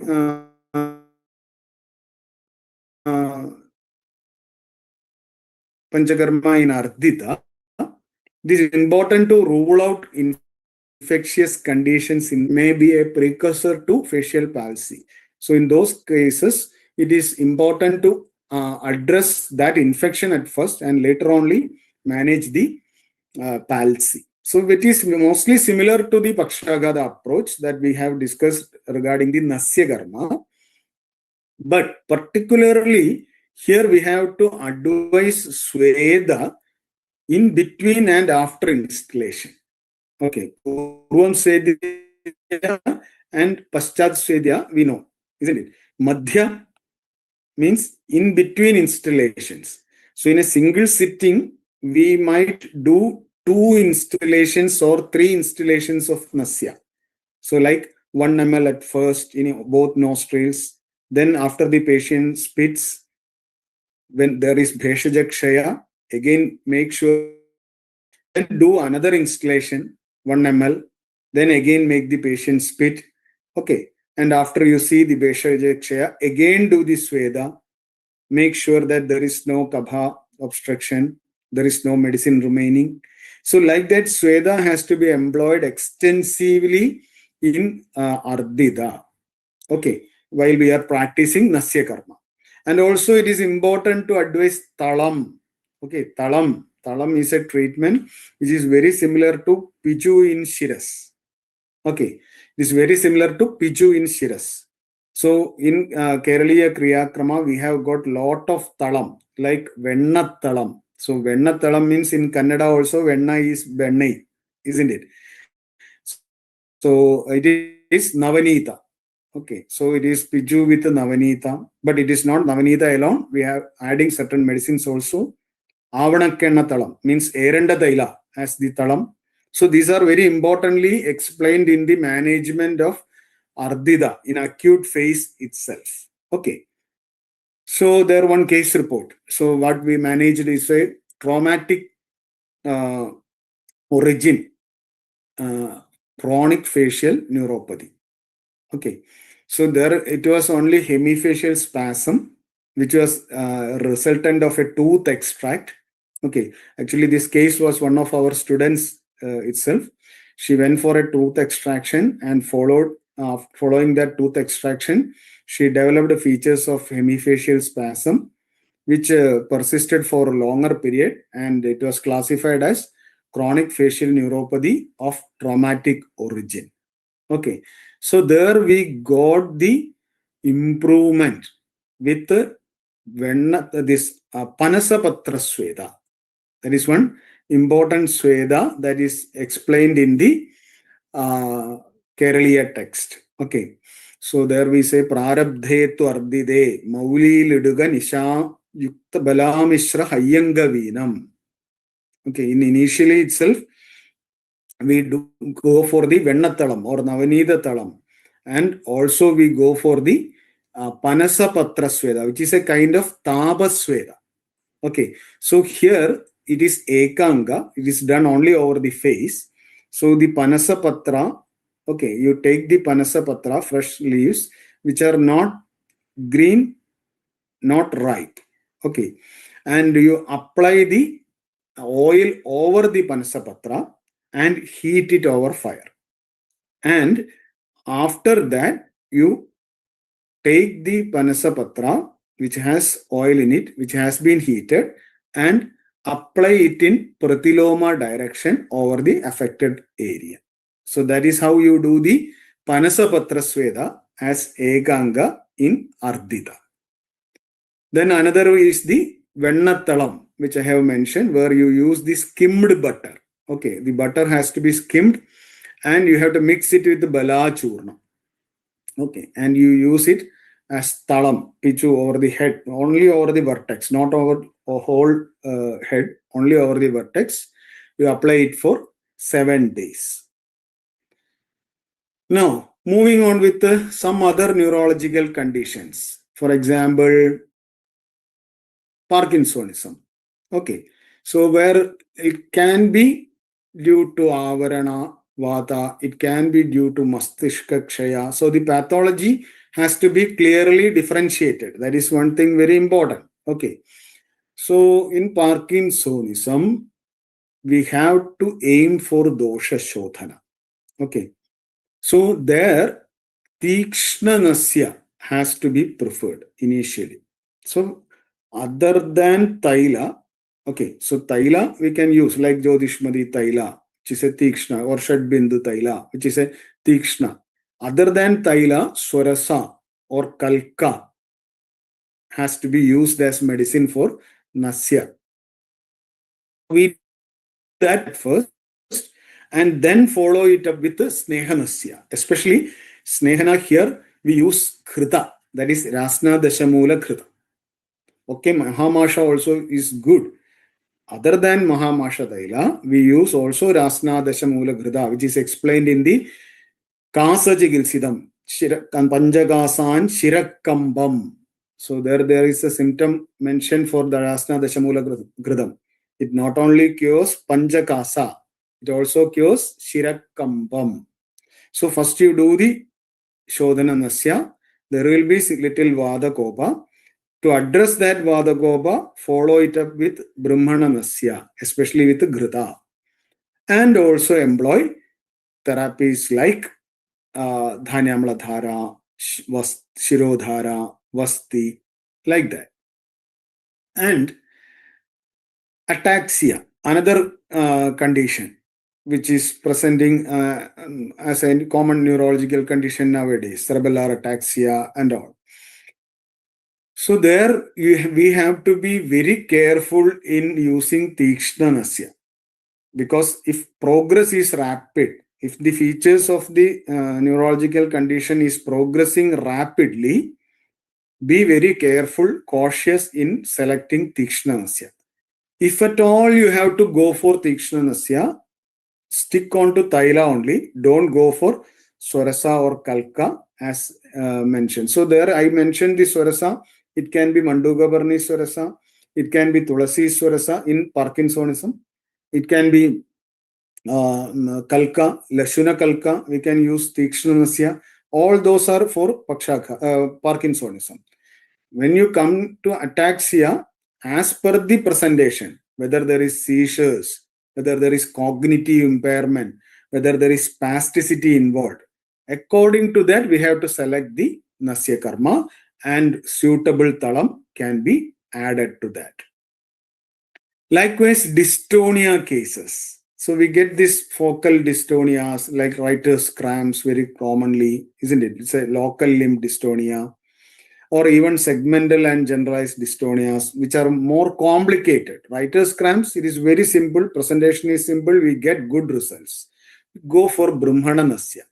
B: Panchakarma in Ardhita, it is important to rule out infectious conditions in may be a precursor to facial palsy. So in those cases, it is important to address that infection at first and later only manage the palsy. So it is mostly similar to the Pakshaghata approach that we have discussed regarding the Nasya Karma. But particularly here we have to advise Sweda in between and after installation. Okay, Purvam Svedya and Paschat Svedya we know, isn't it? Madhya means in between installations. So in a single sitting, we might do 2 installations or 3 installations of Nasya. So like 1 ml at first in both nostrils. Then after the patient spits, when there is Bheshaja Kshaya, again make sure, then do another installation, 1 ml, then again make the patient spit. Okay, and after you see the Bheshaja Kshaya, again do the Sweda, make sure that there is no Kabha obstruction, there is no medicine remaining. So like that, Sweda has to be employed extensively in Ardhita. Okay, while we are practicing Nasya Karma. And also it is important to advise Talam. Okay, Talam. Talam is a treatment which is very similar to Piju in Shiras. Okay, it is very similar to Piju in Shiras. So in Keraliya Kriya Karma, we have got lot of Talam, like Venna Talam. So Venna Talam means in Kannada also Venna is Bennai, isn't it? So it is Navanita. Okay, so it is Piju with Navanita, but it is not Navanita alone. We are adding certain medicines also. Avanakenna Talam means Erenda Taila as the Talam. So these are very importantly explained in the management of Ardhita in acute phase itself. Okay. So there one case report. So what we managed is a traumatic origin, chronic facial neuropathy. Okay. So there it was only hemifacial spasm, which was resultant of a tooth extract. Okay. Actually, this case was one of our students itself. She went for a tooth extraction and following that tooth extraction, she developed features of hemifacial spasm, which persisted for a longer period, and it was classified as chronic facial neuropathy of traumatic origin. Okay, so there we got the improvement with this Panasapatra Sweda. That is one important Sweda that is explained in the Keraliya text. Okay, so there we say Prarabdhe tu Ardide Mauli Liduga Nisha Yukta Balamishra Hayyangavinam. Okay, initially itself, we do go for the Vennatalam or Navanida Talam. And also we go for the Panasa Patra Sweda, which is a kind of Taba Sweda. Okay, so here it is Ekanga, it is done only over the face. So the Panasa Patra, okay, you take the Panasa Patra, fresh leaves, which are not green, not ripe. Okay, and you apply the oil over the Panasa Patra and heat it over fire. And after that, you take the Panasa Patra, which has oil in it, which has been heated, and apply it in Pratiloma direction over the affected area. So that is how you do the Panasa Patra Sweda as Ekanga in Ardita. Then another is the Vennatalam, which I have mentioned, where you use the skimmed butter. Okay, the butter has to be skimmed and you have to mix it with the Bala Churna. Okay, and you use it as talam, pichu over the head, only over the vertex, not over a whole head, only over the vertex. You apply it for 7 days. Now, moving on with some other neurological conditions. For example, Parkinsonism. Okay, so where it can be due to Avarana, Vata, it can be due to Mastishka Kshaya. So the pathology has to be clearly differentiated. That is one thing very important. Okay, so in Parkinsonism, we have to aim for dosha shodhana. Okay, so there Tikshna Nasya has to be preferred initially. So other than Taila, okay, so Taila we can use like Jyotishmadi Taila, which is a Tikshna, or Shadbindu Taila, which is a Tikshna. Other than Taila, Swarasa or Kalka has to be used as medicine for Nasya. We do that first and then follow it up with the Snehanasya. Especially Snehana here, we use Krita, that is Rasna Dashamula Krita. Okay, Mahamasha also is good. Other than Mahamasha Taila, we use also Rasna Dashamula Krita, which is explained in the Kasajigilsidam, Panjagasan Shirakambam. So there is a symptom mentioned for the Rasna Dashamula Gridam. It not only cures Panjakasa, it also cures Shirakambam. So first you do the Shodhana Nasya, there will be little Vada Kopa. To address that Vada Kopa, follow it up with Brahmana Nasya, especially with Grita. And also employ therapies like Dhanyamla Dhara, Shirodhara, Vasti, like that. And ataxia, another condition which is presenting as a common neurological condition nowadays, cerebellar ataxia and all. So there we have to be very careful in using Tikshna Nasya, because if progress is rapid, if the features of the neurological condition is progressing rapidly, be very careful, cautious in selecting Tikshna Nasya. If at all you have to go for Tikshna Nasya, stick on to Taila only. Don't go for Swarasa or Kalka as mentioned. So there I mentioned the Swarasa. It can be Mandugabarni Swarasa. It can be Tulasi Swarasa in Parkinsonism. It can be Kalka, Lashuna Kalka. We can use Tikshna Nasya. All those are for Parkinsonism. When you come to ataxia, as per the presentation, whether there is seizures, whether there is cognitive impairment, whether there is spasticity involved, according to that, we have to select the Nasya Karma and suitable Talam can be added to that. Likewise, dystonia cases. So we get this focal dystonias like writer's cramps very commonly, isn't it? It's a local limb dystonia, or even segmental and generalized dystonias, which are more complicated. Writer's cramps, it is very simple, presentation is simple, we get good results. Go for Brahmana Nasya.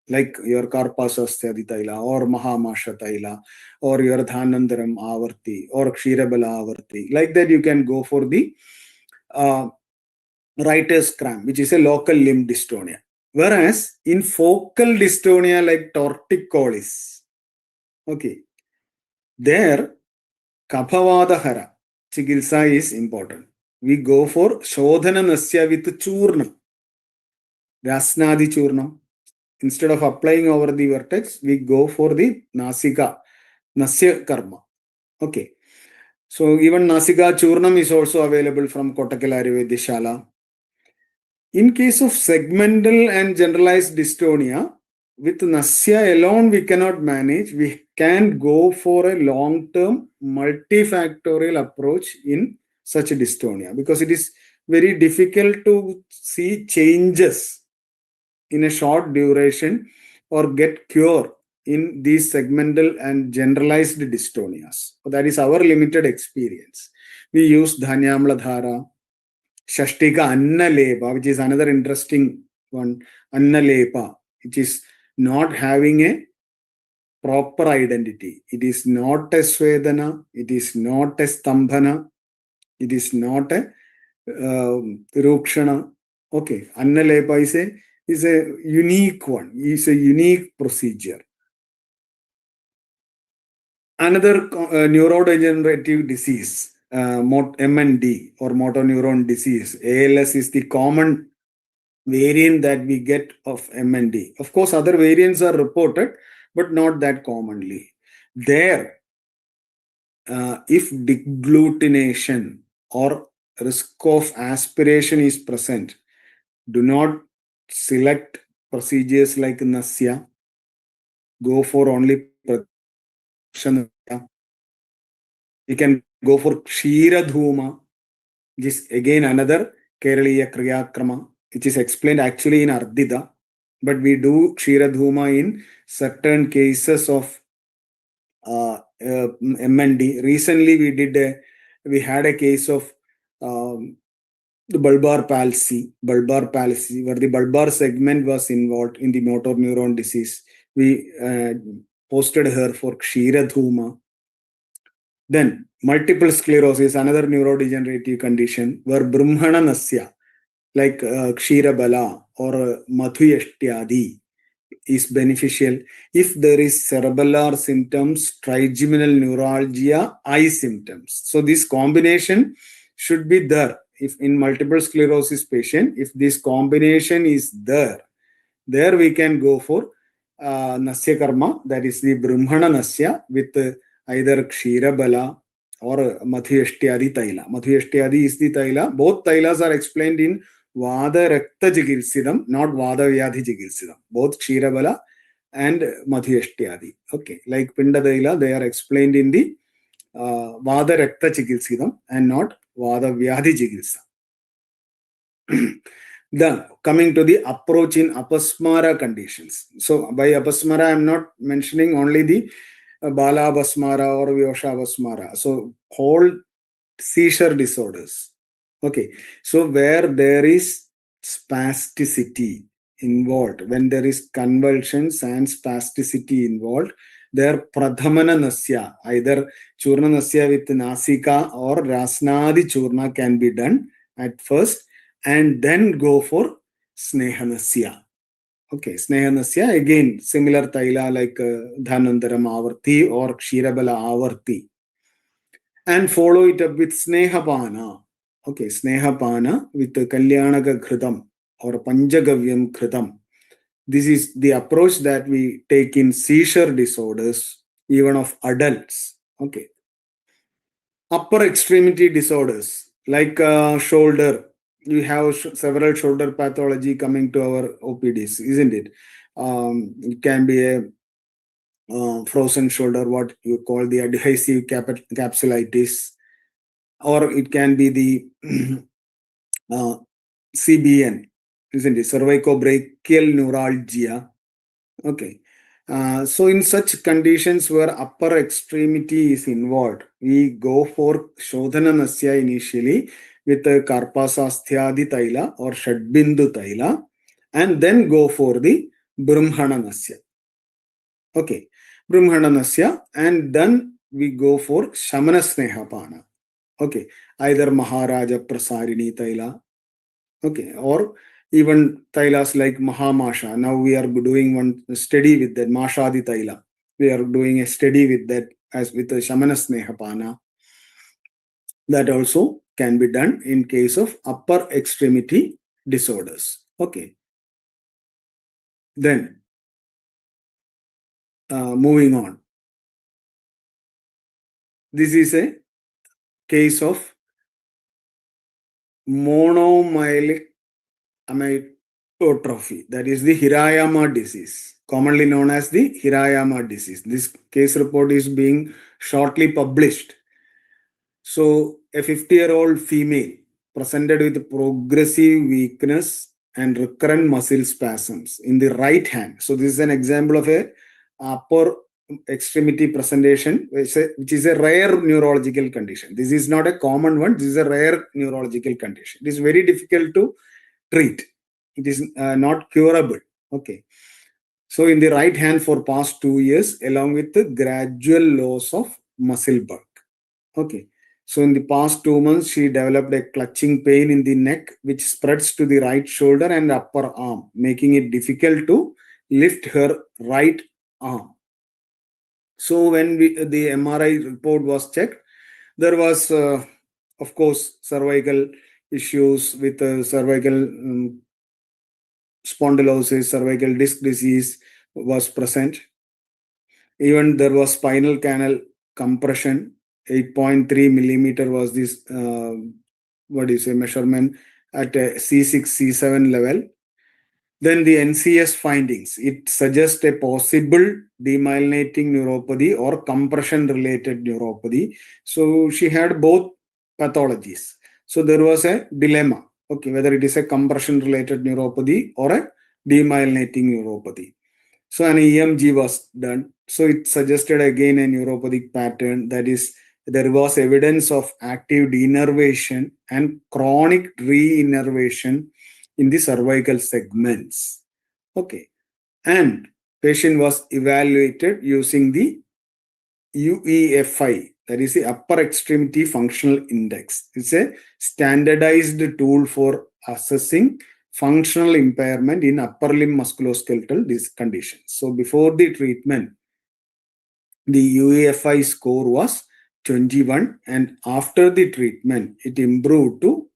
B: like your Karpasasthyadi Taila or Mahamasha Taila or your Dhanandaram Avarti or Kshirabala Avarti. Like that, you can go for the writer's cramp, which is a local limb dystonia. Whereas in focal dystonia like torticollis, okay, there Kaphavadahara Chikitsa is important. We go for Shodhana Nasya with Churnam, Rasnadi Churnam. Instead of applying over the vertex, we go for the Nasika, Nasya Karma. Okay. So even Nasika Churnam is also available from Kottakkal Ayurveda Shala. In case of segmental and generalized dystonia, with Nasya alone we cannot manage. We can go for a long-term multifactorial approach in such a dystonia because it is very difficult to see changes in a short duration or get cure in these segmental and generalized dystonias. So that is our limited experience. We use Dhanyamla Dhara, Shashtika Annalepa, which is another interesting one, Annalepa, which is not having a proper identity. It is not a Svedana, it is not a Stambhana, it is not a Rukshana. Okay, Annalepa is a unique one, is a unique procedure. Another neurodegenerative disease, MND or motor neuron disease, ALS is the common variant that we get of MND. Of course, other variants are reported, but not that commonly. There, if deglutination or risk of aspiration is present, do not select procedures like Nasya. Go for only Prakshanaya. You can go for Kshiradhuma, which is again another Keraliya Kriya Karma, which is explained actually in Ardhita. But we do Kshiradhuma in certain cases of MND. Recently, we had a case of the bulbar palsy, where the bulbar segment was involved in the motor neuron disease. We posted her for Kshiradhuma. Then multiple sclerosis, another neurodegenerative condition, where Brahmana Nasya, like Kshirabala or Madhuyashtyadi, is beneficial if there is cerebellar symptoms, trigeminal neuralgia, eye symptoms. So this combination should be there. If in multiple sclerosis patient, if this combination is there we can go for Nasya Karma, that is the Brahmana Nasya with either Kshirabala or Madhyashthyadi Taila. Madhyashthyadi is the Taila. Both Tailas are explained in Vada Rakta Jigilsidam, not Vada Vyadhi Jigilsidam. Both Kshirabala and Madhyashthyadi. Okay, like Pinda Taila, they are explained in the Vada Rakta Jigilsidam and not Vada Vyadhi Jigilsa. Then coming to the approach in Apasmara conditions. So by Apasmara, I am not mentioning only the Bala Apasmara or Vyosha Apasmara. So whole seizure disorders. Okay. So where there is spasticity involved, when there is convulsions and spasticity involved, there Pradhamana Nasya, either Churna Nasya with Nasika or Rasnadi Churna can be done at first, and then go for Snehanasya. Okay, Snehanasya, again, similar Taila like Dhanandaram Avarti or Kshirabala Avarti. And follow it up with Snehapana. Okay, Snehapana with Kalyanaka Khritam or Panchagavyam Khritam. This is the approach that we take in seizure disorders, even of adults. Okay. Upper extremity disorders like shoulder. You have several shoulder pathology coming to our OPDs, isn't it? It can be a frozen shoulder, what you call the adhesive capsulitis, or it can be the CBN, isn't it? Cervicobrachial neuralgia. Okay. So in such conditions where upper extremity is involved, we go for Shodhana Nasya initially with a Karpasasthyadi Taila or Shadbindu Taila, and then go for the Brahmanasya. Okay, Brahmanasya, and then we go for Shamana Snehapana. Okay, either Maharaja Prasarini Taila, okay, or even Tailas like Mahamasha. Now we are doing one study with that Mashadi Taila. We are doing a study with that as with the Shamana Snehapana. That also can be done in case of upper extremity disorders. Okay. Then, moving on. This is a case of monomyelic amyotrophy, that is the Hirayama disease, commonly known as the Hirayama disease. This case report is being shortly published. So, a 50-year-old female presented with progressive weakness and recurrent muscle spasms in the right hand. So, this is an example of a upper extremity presentation, which is a rare neurological condition. This is not a common one. This is a rare neurological condition. It is very difficult to treat. It is not curable. Okay. So, in the right hand for past 2 years, along with the gradual loss of muscle bulk. Okay. So in the past 2 months, she developed a clutching pain in the neck, which spreads to the right shoulder and upper arm, making it difficult to lift her right arm. So when the MRI report was checked, there was, of course, cervical issues with cervical spondylosis, cervical disc disease was present. Even there was spinal canal compression. 8.3 millimeter was this, measurement at a C6, C7 level. Then the NCS findings, it suggests a possible demyelinating neuropathy or compression-related neuropathy. So she had both pathologies. So there was a dilemma, okay, whether it is a compression-related neuropathy or a demyelinating neuropathy. So an EMG was done. So it suggested again a neuropathic pattern, that is, there was evidence of active denervation and chronic re-innervation in the cervical segments. Okay. And patient was evaluated using the UEFI, that is the Upper Extremity Functional Index. It's a standardized tool for assessing functional impairment in upper limb musculoskeletal conditions. So before the treatment, the UEFI score was 21, and after the treatment, it improved to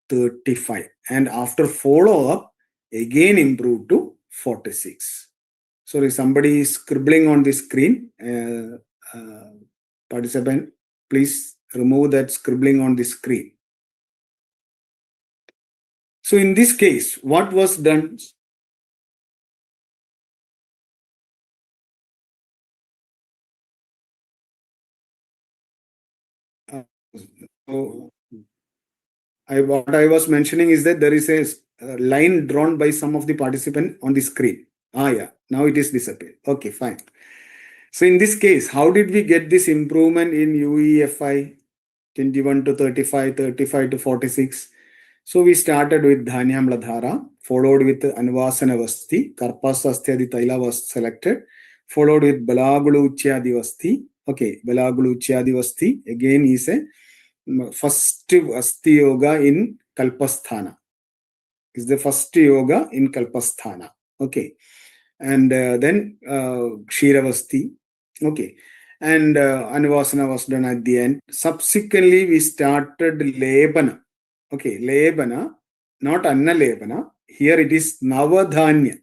B: 35. And after follow-up, again improved to 46. Sorry, somebody is scribbling on the screen. Participant, please remove that scribbling on the screen. So in this case, what was done? What I was mentioning is that there is a line drawn by some of the participants on the screen. Yeah, now it is disappeared. Okay, fine. So in this case, how did we get this improvement in UEFI 21 to 35, 35 to 46? So we started with Dhanyamla Dhara, followed with Anvasana Vasti, Karpasasthyadi Taila was selected, followed with Balagulu Uchyadi Vasti. Okay, Balagulu Uchyadi Vasti again is a first Asti Yoga in Kalpasthana. Is the first yoga in Kalpasthana. Okay. And then Kshiravasti. Okay. And Anuvasana was done at the end. Subsequently, we started Lebana. Okay. Lebana, not Anna Lebana. Here it is Navadhanya.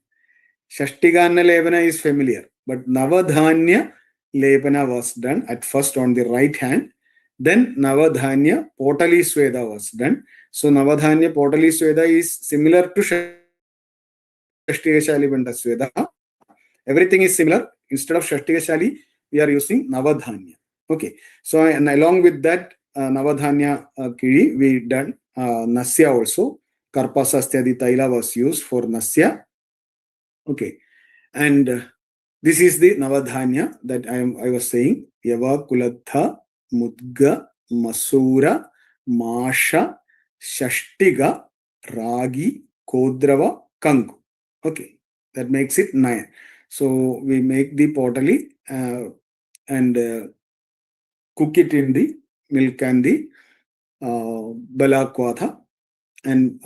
B: Shashtigana Lebana is familiar. But Navadhanya Lebana was done at first on the right hand. Then Navadhanya Potali Sweda was done. So Navadhanya Potali Sweda is similar to Shashtigashali Banda Sweda. Everything is similar. Instead of Shashtigashali, we are using Navadhanya. Okay. So and along with that Navadhanya Kiri, we done Nasya also. Karpasasthyadi Taila was used for Nasya. Okay. And this is the Navadhanya that I was saying. Yava Kulatha Mudga Masura Masha Shashtiga Ragi Kodrava Kangu. Okay. That makes it 9. So we make the potali and cook it in the milk and the balakvatha and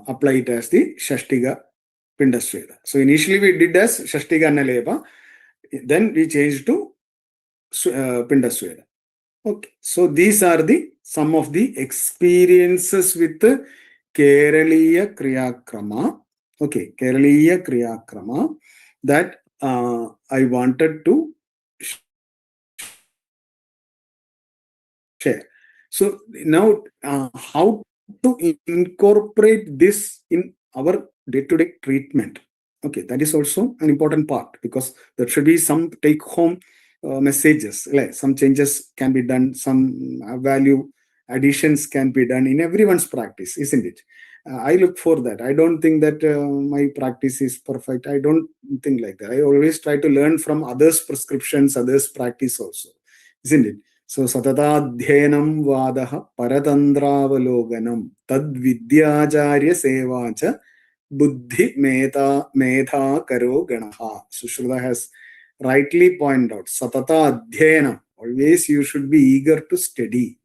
B: apply it as the Shashtiga Pindasweda. So initially we did as Shashtiga Nalepa, then we changed to Pindasweda. Okay, so these are some of the experiences with the Keraliya Kriya Karma. Okay, Keraliya Kriya Karma that I wanted to share. So now, how to incorporate this in our day-to-day treatment? Okay, that is also an important part, because there should be some take-home messages. Like some changes can be done, some value additions can be done in everyone's practice, isn't it? I look for that. I don't think that my practice is perfect. I don't think like that. I always try to learn from others' prescriptions, others' practice also, isn't it? So satatadhyanam vadaha paratandravaloganam tad vidyacharya sevacha buddhi medha karo ganaha. Sushruta has rightly pointed out, satata adhyanam, always you should be eager to study,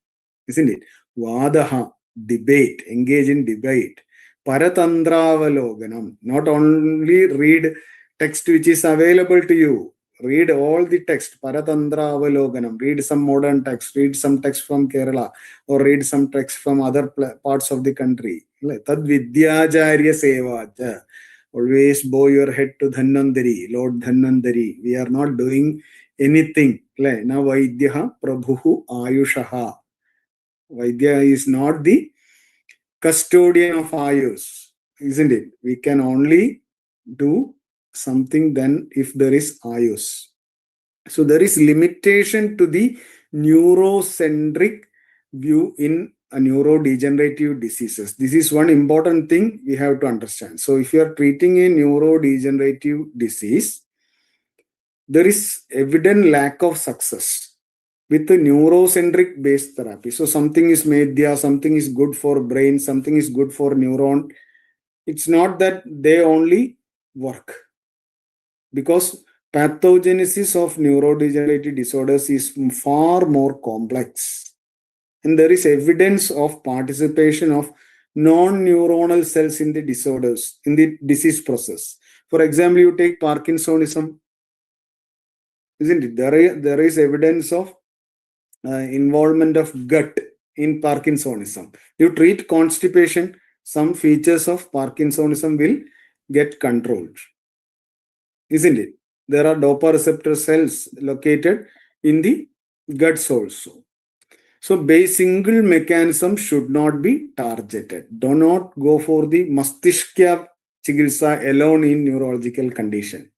B: isn't it? Vadaha, debate, engage in debate. Paratandravaloganam, not only read text which is available to you, read all the text. Paratandravaloganam, read some modern text, read some text from Kerala, or read some text from other parts of the country. Tad vidyacharya sevacha, always bow your head to Dhanvantari, Lord Dhanvantari. We are not doing anything. Na vaidyaha prabhuhu ayushaha. Vaidya is not the custodian of ayus, isn't it? We can only do something then if there is ayus. So there is limitation to the neurocentric view in neurodegenerative diseases. This is one important thing we have to understand. So if you are treating a neurodegenerative disease, there is evident lack of success with the neurocentric based therapy. So something is medya, something is good for brain, something is good for neuron. It's not that they only work, because pathogenesis of neurodegenerative disorders is far more complex, and there is evidence of participation of non-neuronal cells in the disorders, in the disease process. For example, you take Parkinsonism, isn't it? There is evidence of involvement of gut in Parkinsonism. You treat constipation, some features of Parkinsonism will get controlled, isn't it? There are dopa receptor cells located in the guts also. So single mechanism should not be targeted. Do not go for the Mastishkya Chikitsa alone in neurological condition.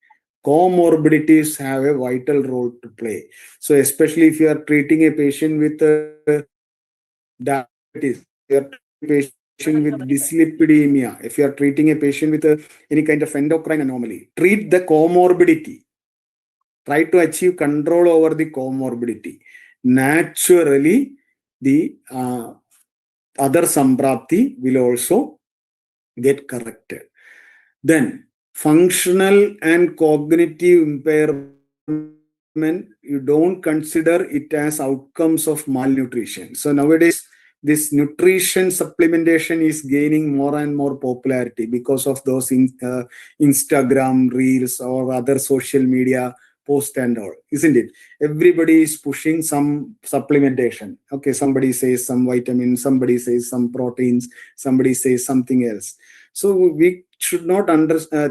B: Comorbidities have a vital role to play. So especially if you are treating a patient with diabetes, you are treating a patient with dyslipidemia, if you are treating a patient with any kind of endocrine anomaly, treat the comorbidity. Try to achieve control over the comorbidity. Naturally, the other samprapti will also get corrected. Then, functional and cognitive impairment, you don't consider it as outcomes of malnutrition. So nowadays, this nutrition supplementation is gaining more and more popularity because of those Instagram reels or other social media post and all, isn't it? Everybody is pushing some supplementation. Okay, somebody says some vitamins, somebody says some proteins, somebody says something else. So we should not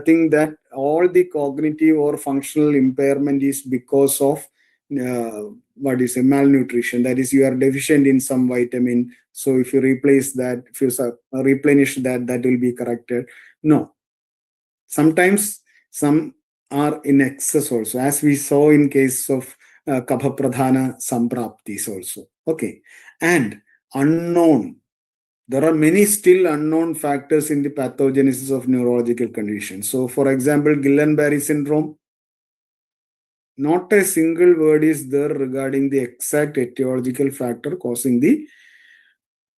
B: think that all the cognitive or functional impairment is because of malnutrition. That is, you are deficient in some vitamin. So if you replace that, if you replenish that, that will be corrected. No. Sometimes some are in excess also, as we saw in case of Kapha Pradhana Sampraptis also. Okay. And unknown. There are many still unknown factors in the pathogenesis of neurological conditions. So, for example, Guillain-Barré syndrome, not a single word is there regarding the exact etiological factor causing the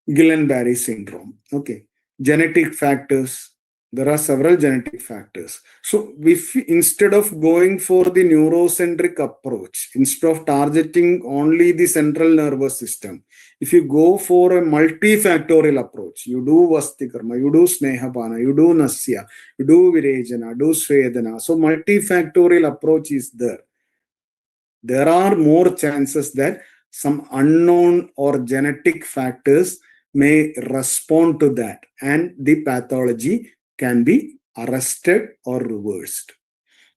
B: Guillain-Barré syndrome. Okay. Genetic factors, There are several genetic factors. So if instead of going for the neurocentric approach, instead of targeting only the central nervous system, if you go for a multifactorial approach, you do Vasti Karma, you do Snehapana, you do Nasya, you do Virejana, do Svedana. So multifactorial approach is there. There are more chances that some unknown or genetic factors may respond to that, and the pathology can be arrested or reversed.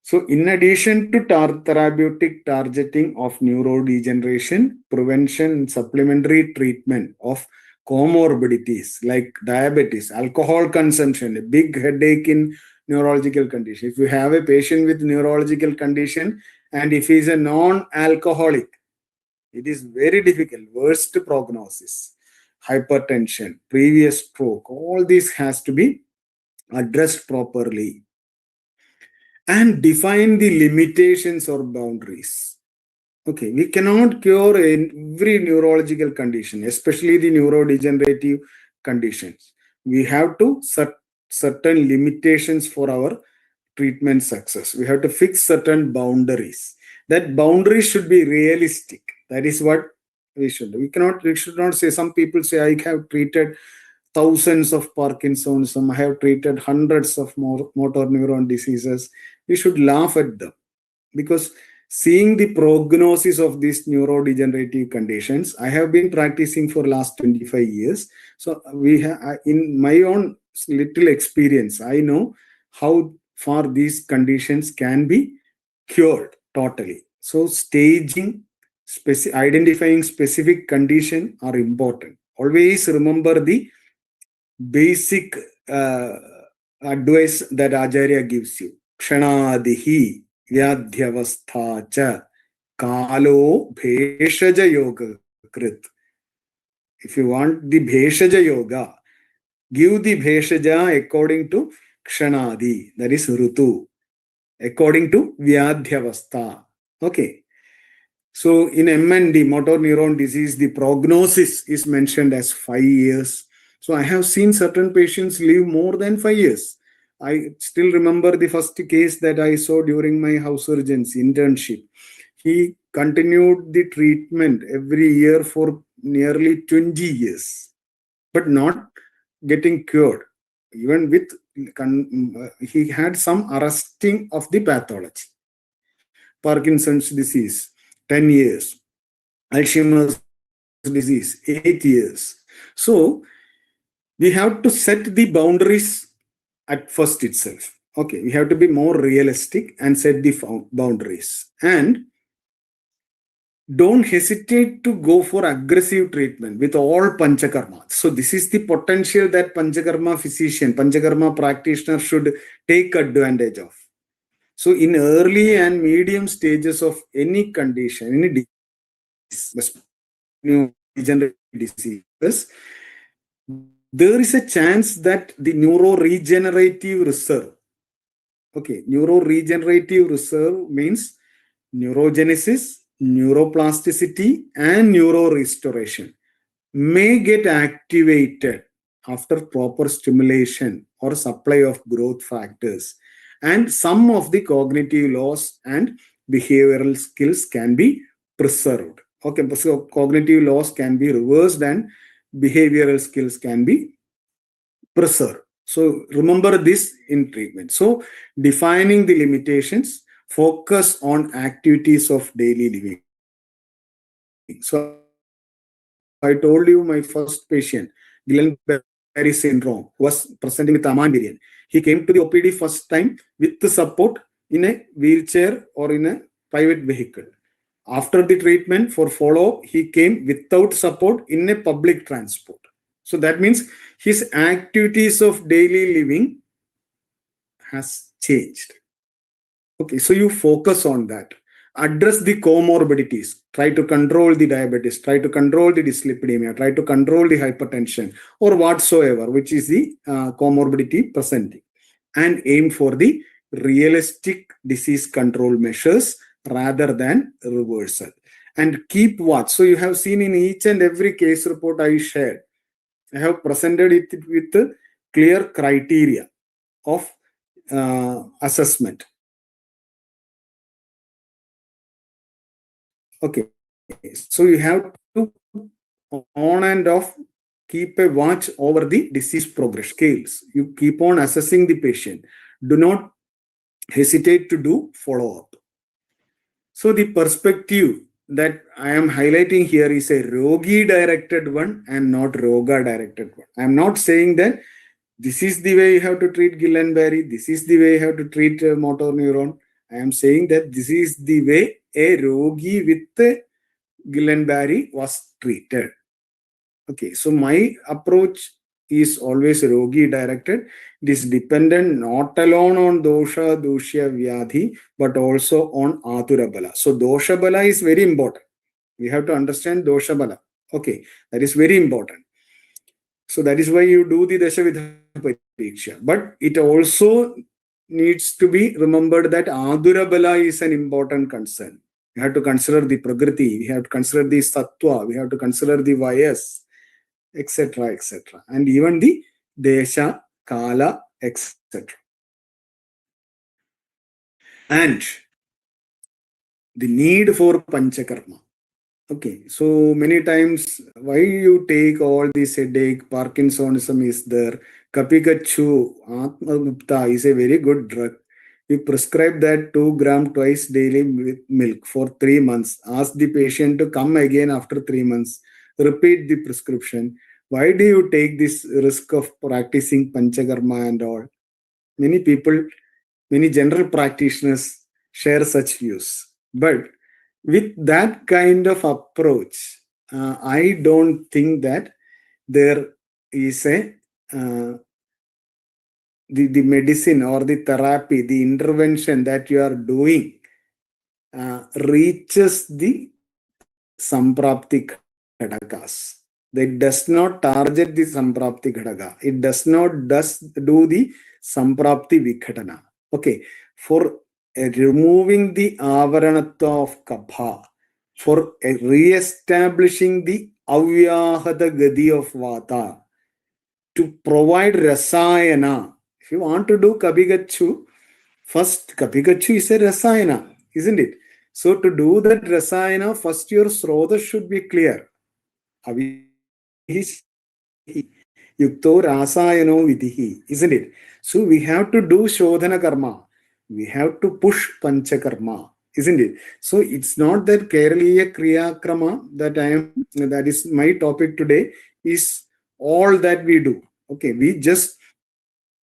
B: So in addition to therapeutic targeting of neurodegeneration, prevention and supplementary treatment of comorbidities like diabetes, alcohol consumption, a big headache in neurological condition. If you have a patient with neurological condition and if he is a non-alcoholic, it is very difficult, worst prognosis, hypertension, previous stroke, all this has to be addressed properly. And define the limitations or boundaries. Okay, we cannot cure every neurological condition, especially the neurodegenerative conditions. We have to set certain limitations for our treatment success. We have to fix certain boundaries. That boundaries should be realistic. That is what we should do. We should not say, some people say, I have treated thousands of Parkinsonism, I have treated hundreds of motor neuron diseases. We should laugh at them, because seeing the prognosis of these neurodegenerative conditions, I have been practicing for last 25 years. So in my own little experience, I know how far these conditions can be cured totally. So staging, identifying specific condition are important. Always remember the basic advice that Acharya gives you. Kshanadihi vyadhyavastha cha kalo bheshaja yoga krit. If you want the bheshaja yoga, give the bheshaja according to kshanadi, that is rutu, according to vyadhyavastha. Okay. So in MND, motor neuron disease, the prognosis is mentioned as 5 years. So I have seen certain patients live more than 5 years. I still remember the first case that I saw during my house surgeon's internship. He continued the treatment every year for nearly 20 years, but not getting cured. Even with, he had some arresting of the pathology. Parkinson's disease, 10 years. Alzheimer's disease, 8 years. So we have to set the boundaries at first itself. Okay, we have to be more realistic and set the boundaries. And don't hesitate to go for aggressive treatment with all Panchakarma. So this is the potential that Panchakarma physician, Panchakarma practitioner should take advantage of. So in early and medium stages of any condition, any degenerative diseases, there is a chance that the neuroregenerative reserve, okay, neuroregenerative reserve means neurogenesis, neuroplasticity, and neurorestoration, may get activated after proper stimulation or supply of growth factors. And some of the cognitive loss and behavioral skills can be preserved. Okay, so cognitive loss can be reversed and behavioral skills can be preserved. So remember this in treatment. So defining the limitations, focus on activities of daily living. So I told you my first patient, Guillain-Barré syndrome, was presenting with Aman. He came to the OPD first time with the support in a wheelchair or in a private vehicle. After the treatment for follow-up, he came without support in a public transport. So that means his activities of daily living has changed. Okay, so you focus on that. Address the comorbidities. Try to control the diabetes, try to control the dyslipidemia, try to control the hypertension or whatsoever, which is the comorbidity presenting. And aim for the realistic disease control measures rather than reversal. And keep watch. So you have seen in each and every case report I shared, I have presented it with clear criteria. of assessment. Okay, so you have to on and off keep a watch over the disease progress scales. You keep on assessing the patient. Do not hesitate to do follow-up. So the perspective that I am highlighting here is a Rogi-directed one and not Roga-directed one. I am not saying that this is the way you have to treat Guillain-Barré, this is the way you have to treat motor neuron. I am saying that this is the way a Rogi with Guillain-Barré was treated. Okay, so my approach is always Rogi directed. It is dependent not alone on dosha, dushya, vyadhi, but also on atura bala. So dosha bala is very important. We have to understand dosha bala. Okay, that is very important. So that is why you do the Dashavidha Pariksha. But it also needs to be remembered that Adura Bala is an important concern. We have to consider the Prakriti, we have to consider the Sattva, we have to consider the Vayas, etc., etc. And even the Desha, Kala, etc. And the need for Panchakarma. Okay, so many times, why you take all this headache, Parkinsonism is there, Kapikachu, Atmagupta is a very good drug. You prescribe that 2 grams twice daily with milk for 3 months. Ask the patient to come again after 3 months. Repeat the prescription. Why do you take this risk of practicing Panchakarma and all? Many people, many general practitioners share such views. But with that kind of approach, I don't think that there is a the medicine or the therapy, the intervention that you are doing reaches the samprapti ghadakas. It does not target the samprapti ghadaka. It does not do the samprapti vikhatana. Okay, for removing the avaranatva of kapha, for re-establishing the avyahata gadi of vata, to provide rasayana. If you want to do Kabigachu, first Kabigachu is a rasayana, isn't it? So to do that rasayana, first your srodha should be clear. Yukto rasayano vidhi, isn't it? So we have to do shodhana karma. We have to push panchakarma, isn't it? So it's not that Keraliya Kriya Karma that is my topic today is all that we do. Okay, we just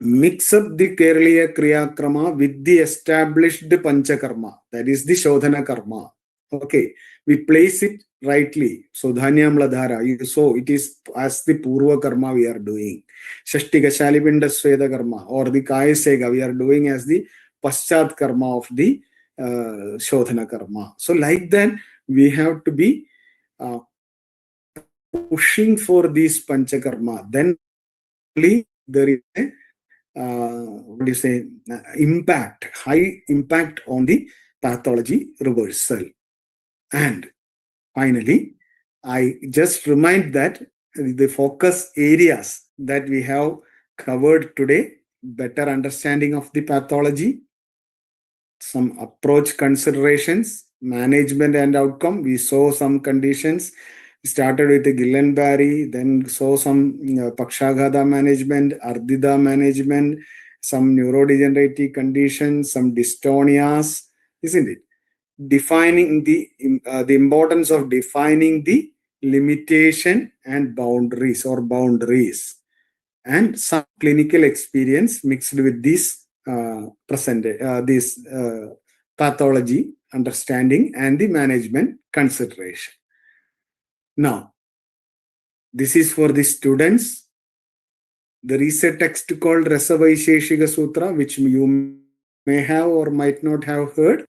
B: mix up the Keraliya Kriya Karma with the established Panchakarma, that is the Shodhana Karma. Okay, we place it rightly. So Dhanyam Ladhara, so it is as the Purva Karma we are doing. Shashtika Shalipinda Sweda Karma or the Kaya Sega we are doing as the Paschat Karma of the Shodhana Karma. So like that, we have to be pushing for this Panchakarma. Then there is a high impact on the pathology reversal. And finally, I just remind that the focus areas that we have covered today, better understanding of the pathology, some approach considerations, management and outcome. We saw some conditions. Started with the Guillain-Barré, then saw some Pakshaghata management, Ardhida management, some neurodegenerative conditions, some dystonias, isn't it? Defining the importance of defining the limitation and boundaries, and some clinical experience mixed with this pathology understanding and the management consideration. Now, this is for the students. There is a text called Rasavaisheshika Sutra, which you may have or might not have heard.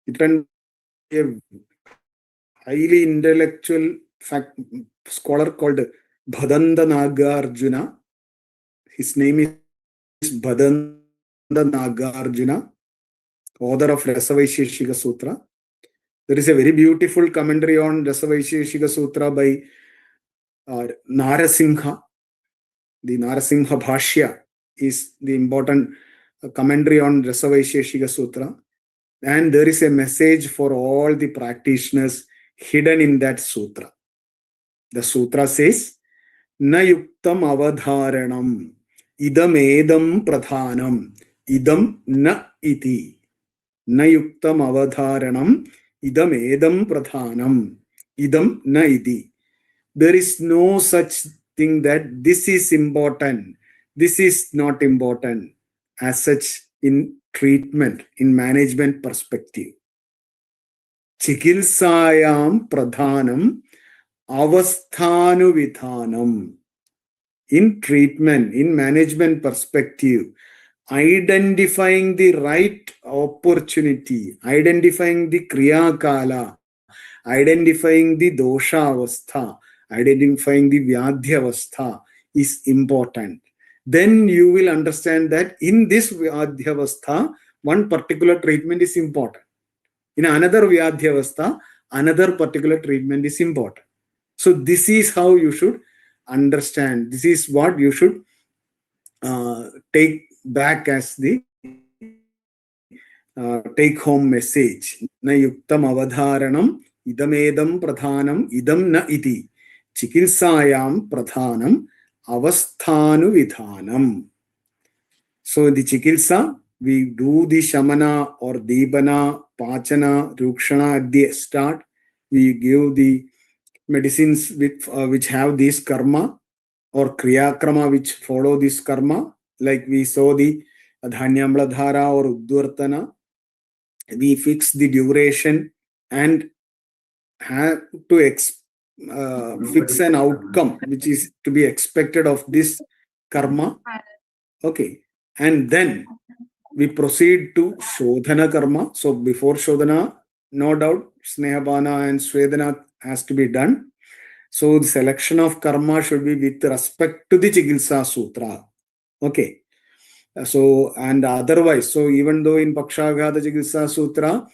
B: It can be a highly intellectual scholar called Bhadanda Nagarjuna. His name is Bhadanda Nagarjuna, author of Rasavaisheshika Sutra. There is a very beautiful commentary on Rasavaisheshika Sutra by Narasimha, the Narasimha Bhashya. is the important commentary on Rasavaisheshika Sutra. And there is a message for all the practitioners hidden in that sutra. The sutra says, Na yuktam avadharanam, idam edam pradhanam, idam na iti. Na yuktam avadharanam, idam edam pradhanam, idam na iti. There is no such thing that this is important, this is not important as such in treatment, in management perspective. Chikilsayam pradhanam avasthanu vidhanam. In treatment, in management perspective, identifying the right opportunity, identifying the kriya kala, identifying the dosha avastha, identifying the vyadhya avastha is important. Then you will understand that in this vyadhya avastha, one particular treatment is important. In another vyadhya avastha, another particular treatment is important. So this is how you should understand. This is what you should take back as the take-home message. Na yuktam avadharanam, idamedam pradhanam, idam na iti. Chikilsayam pradhanam, avasthanu vidhanam. So in the chikilsa, we do the shamana or dibana, pachana, rukshana at the start. We give the medicines which have this karma or kriya karma which follow this karma. Like we saw the dhanyamla dhara or udvartana. We fix the duration and have to fix an outcome which is to be expected of this karma. Okay. And then we proceed to Shodhana karma. So before Shodhana, no doubt, Snehapana and Swedana has to be done. So the selection of karma should be with respect to the Chikilsa Sutra. Okay. So, and otherwise, so even though in Pakshagata Chikilsa Sutra,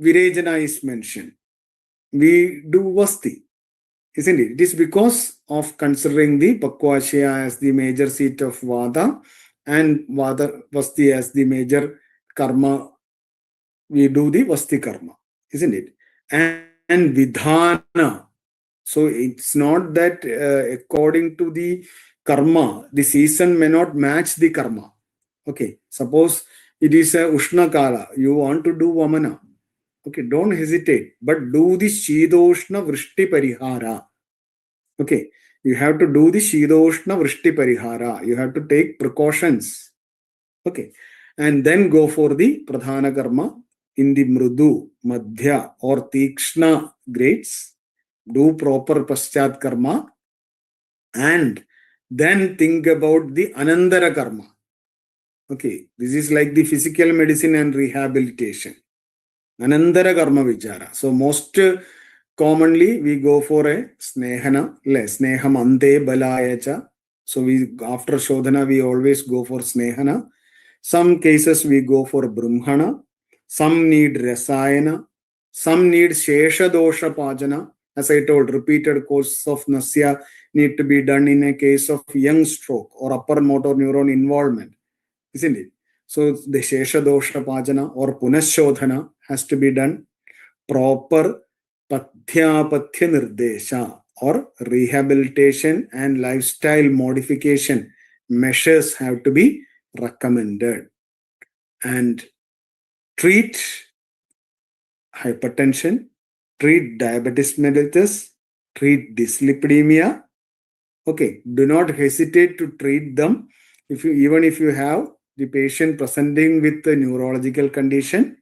B: Virejana is mentioned, we do Vasti, isn't it? It is because of considering the Pakwashya as the major seat of Vada and Vada Vasti as the major karma. We do the Vasti karma, isn't it? And Vidhana. So it's not that according to the karma, the season may not match the karma. Okay, suppose it is a Ushna Kala, you want to do Vamana. Okay, don't hesitate, but do the Shidoshna Vrishti Parihara. Okay, you have to do the Shidoshna Vrishti Parihara. You have to take precautions. Okay, and then go for the Pradhana Karma in the Mrudu, Madhya or Tikshna grades. Do proper Paschat Karma and then think about the Anandara Karma. Okay, this is like the physical medicine and rehabilitation. Anandara Karma Vichara. So most commonly we go for a Snehana, Sneham Ante Balayacha. So we after Shodhana we always go for Snehana. Some cases we go for Brahmana. Some need Rasayana. Some need Shesha Dosha Pajana. As I told, repeated course of Nasya need to be done in a case of young stroke or upper motor neuron involvement, isn't it? So the Shesha Dosha Pajana or Punashodhana has to be done. Proper Pathya Nirdesha or rehabilitation and lifestyle modification measures have to be recommended. And treat hypertension, treat diabetes mellitus, treat dyslipidemia. Okay, do not hesitate to treat them. Even if you have the patient presenting with a neurological condition,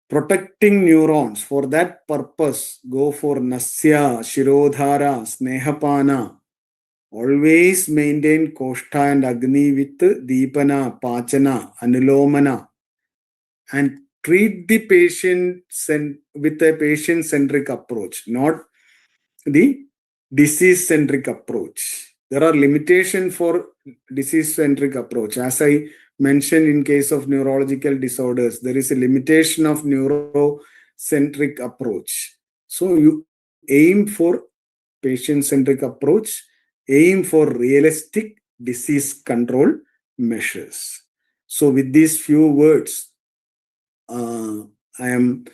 B: protecting neurons, for that purpose, go for Nasya, Shirodhara, Snehapana. Always maintain Koshta and Agni with Deepana, Pachana, Anulomana, and treat the patient with a patient-centric approach, not the disease-centric approach. There are limitations for disease-centric approach. As I mentioned in case of neurological disorders, there is a limitation of neurocentric approach. So you aim for patient-centric approach aim for realistic disease control measures. So with these few words, I am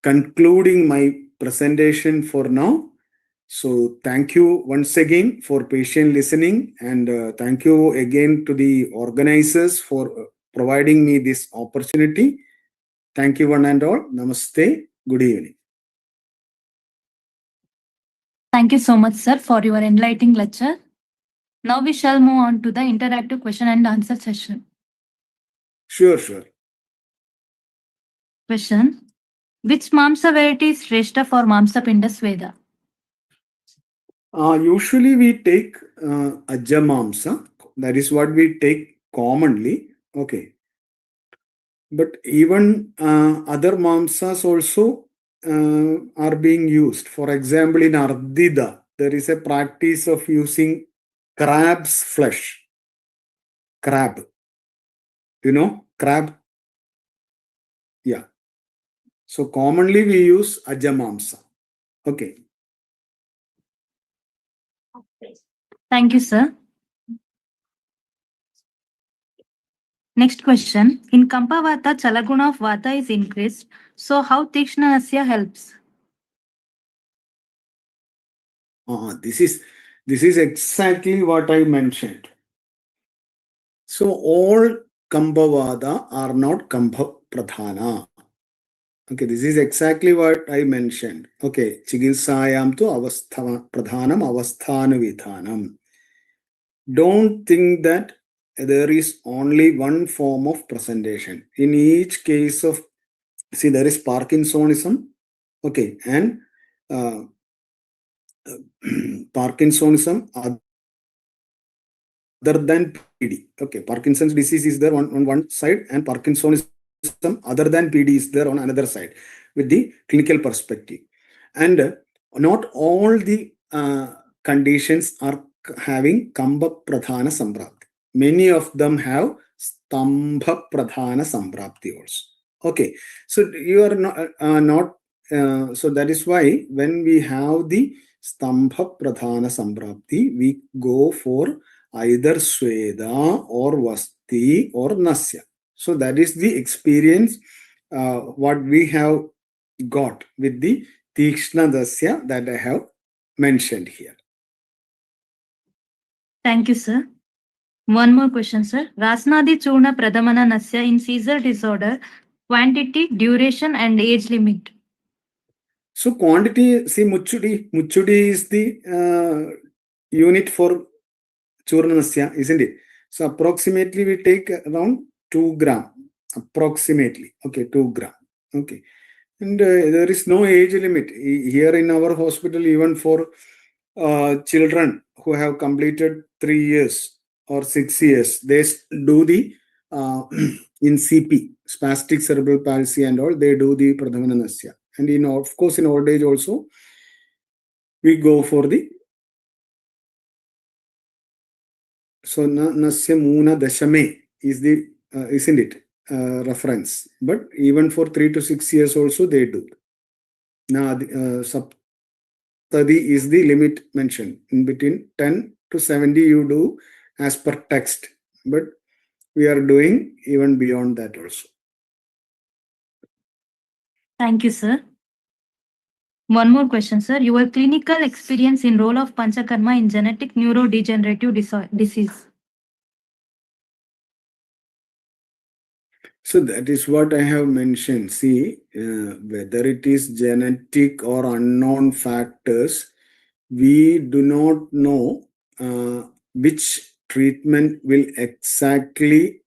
B: concluding my presentation for now. So thank you once again for patient listening, and thank you again to the organizers for providing me this opportunity. Thank you one and all. Namaste. Good evening.
A: Thank you so much, sir, for your enlightening lecture. Now we shall move on to the interactive question and answer session.
B: Sure.
A: Question. Which Mamsa variety is Shrestha for Mamsa Pinda Sweda?
B: Usually we take Ajamamsa. That is what we take commonly. Okay. But even other mamsas also are being used. For example, in Ardida, there is a practice of using crab's flesh. Crab. You know, crab. Yeah. So commonly we use Ajamamsa. Okay.
A: Thank you, sir. Next question. In Kampavata, Chalaguna of Vata is increased. So how Tikshna Nasya helps?
B: This is exactly what I mentioned. So all Kambavada are not Kambha Pradhana. Okay, this is exactly what I mentioned. Okay, Chigilsayam to Avastha Pradhanam Avasthana Vidhanam. Don't think that there is only one form of presentation. In each case of, see, there is Parkinsonism, okay, and Parkinsonism other than PD. Okay, Parkinson's disease is there on one side, and Parkinsonism other than PD is there on another side with the clinical perspective. And not all the conditions are having Kamba Pradhana Samprapti. Many of them have Stambha Pradhana Samprapti also. Okay, so you are not so that is why when we have the Stambha Pradhana Samprapti, we go for either Sweda or Vasti or Nasya. So that is the experience what we have got with the Tikshna Dasya that I have mentioned here.
A: Thank you, sir. One more question, sir. Rasnadi Churna Pradhamana Nasya in seizure disorder, quantity, duration, and age limit.
B: So quantity, see, Muchudi is the unit for Churna Nasya, isn't it? So approximately we take around 2 gram, approximately. Okay, 2 gram. Okay. And there is no age limit here in our hospital, even for children who have completed 3 years or 6 years. They do the in CP, spastic cerebral palsy and all, they do the Pradhamana Nasya. And of course, in old age also, we go for the so Nasya Muna Dashame is the isn't it reference? But even for 3 to 6 years also they do. Now Saptadi is the limit mentioned. In between 10 to 70 you do as per text, but we are doing even beyond that also.
A: Thank you, sir. One more question, sir. Your clinical experience in role of Panchakarma in genetic neurodegenerative disease.
B: So that is what I have mentioned. See, whether it is genetic or unknown factors, we do not know which treatment will exactly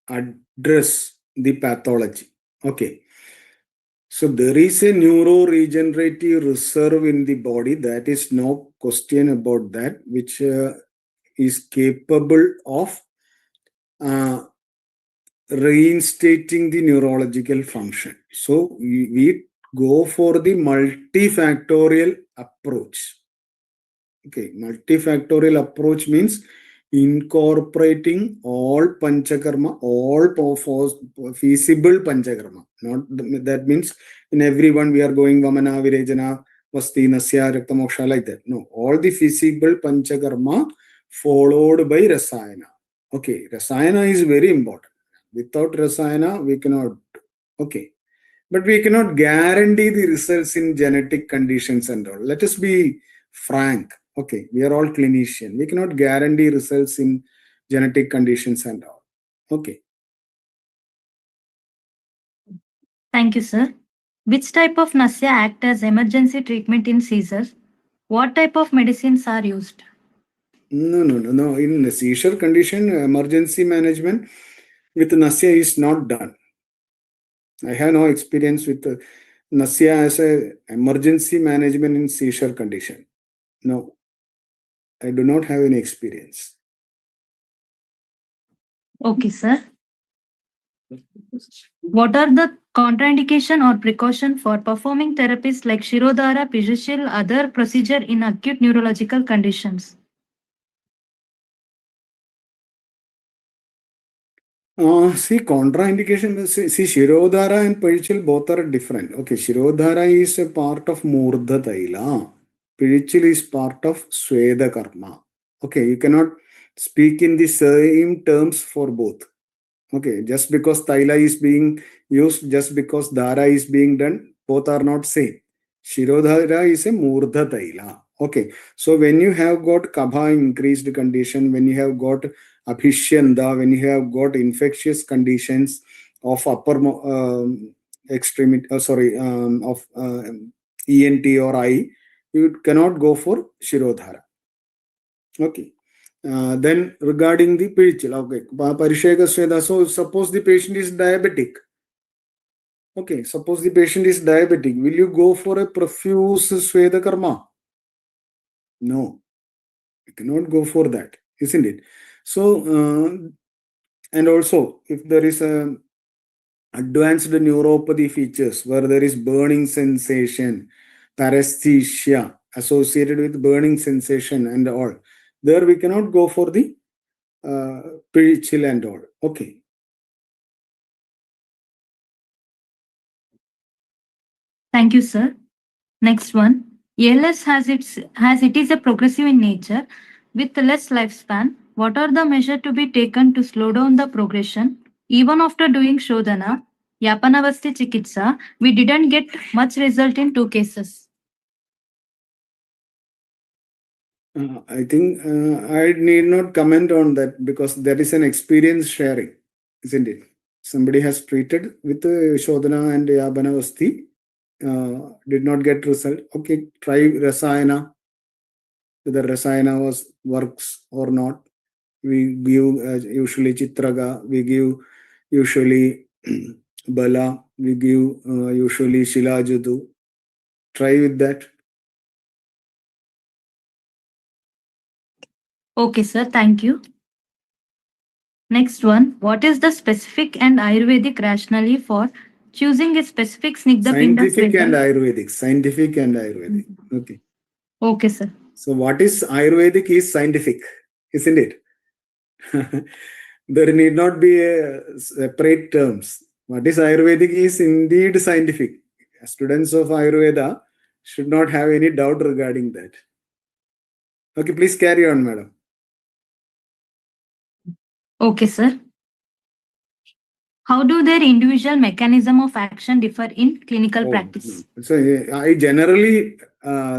B: address the pathology. Okay. So there is a neuroregenerative reserve in the body. That is no question about that, which is capable of reinstating the neurological function. So we go for the multifactorial approach. Okay, multifactorial approach means incorporating all Panchakarma, all feasible Panchakarma. Not that means in everyone we are going Vamana, Virejana, Vasti, Nasya, Raktamoksha, like that. No, all the physical Panchakarma followed by Rasayana. Okay, Rasayana is very important. Without Rasayana, we cannot. Okay, but we cannot guarantee the results in genetic conditions and all. Let us be frank. Okay, we are all clinicians. We cannot guarantee results in genetic conditions and all. Okay.
A: Thank you, sir. Which type of Nasya act as emergency treatment in seizures? What type of medicines are used?
B: No. In a seizure condition, emergency management with Nasya is not done. I have no experience with Nasya as a emergency management in seizure condition. No, I do not have any experience.
A: Okay, sir. What are the contraindication or precaution for performing therapies like Shirodhara, Physical, other procedure in acute neurological conditions?
B: See, contraindication, see, Shirodhara and Pirichil both are different. Okay, Shirodhara is a part of Murdha Taila. Pirichil is part of Sweda Karma. Okay, you cannot speak in the same terms for both. Okay, just because Taila is being used, just because Dhara is being done, both are not same. Shirodhara is a Murdha Taila. Okay, so when you have got Kabha increased condition, when you have got Abhishyanda, when you have got infectious conditions of upper extremity, of ENT or eye, you cannot go for Shirodhara. Okay. Then regarding the Pirichil, okay, Parisheka Sweda, so suppose the patient is diabetic. Okay, suppose the patient is diabetic, will you go for a profuse Sweda Karma? No, you cannot go for that, isn't it? So, and also, if there is a advanced neuropathy features where there is burning sensation, paresthesia associated with burning sensation and all, there we cannot go for the Pirichil and all. Okay.
A: Thank you, sir. Next one. ALS has it is a progressive in nature with less lifespan. What are the measures to be taken to slow down the progression? Even after doing Shodhana, Yapanavasti Chikitsa, we didn't get much result in 2 cases.
B: I think I need not comment on that because there is an experience sharing, isn't it? Somebody has treated with Shodhana and Yabanavasti, did not get result. Okay, try Rasayana, whether Rasayana works or not. We give usually Chitraga, we give usually Bala, we give usually Shilajadu. Try with that.
A: Okay, sir. Thank you. Next one. What is the specific and Ayurvedic rationale for choosing a specific Snigdha Pinda
B: Scientific and
A: Sweta?
B: Ayurvedic. Scientific and Ayurvedic. Okay.
A: Okay, sir.
B: So what is Ayurvedic is scientific, isn't it? There need not be a separate terms. What is Ayurvedic is indeed scientific. Students of Ayurveda should not have any doubt regarding that. Okay, please carry on, madam.
A: Okay, sir. How do their individual mechanism of action differ in clinical practice?
B: So I generally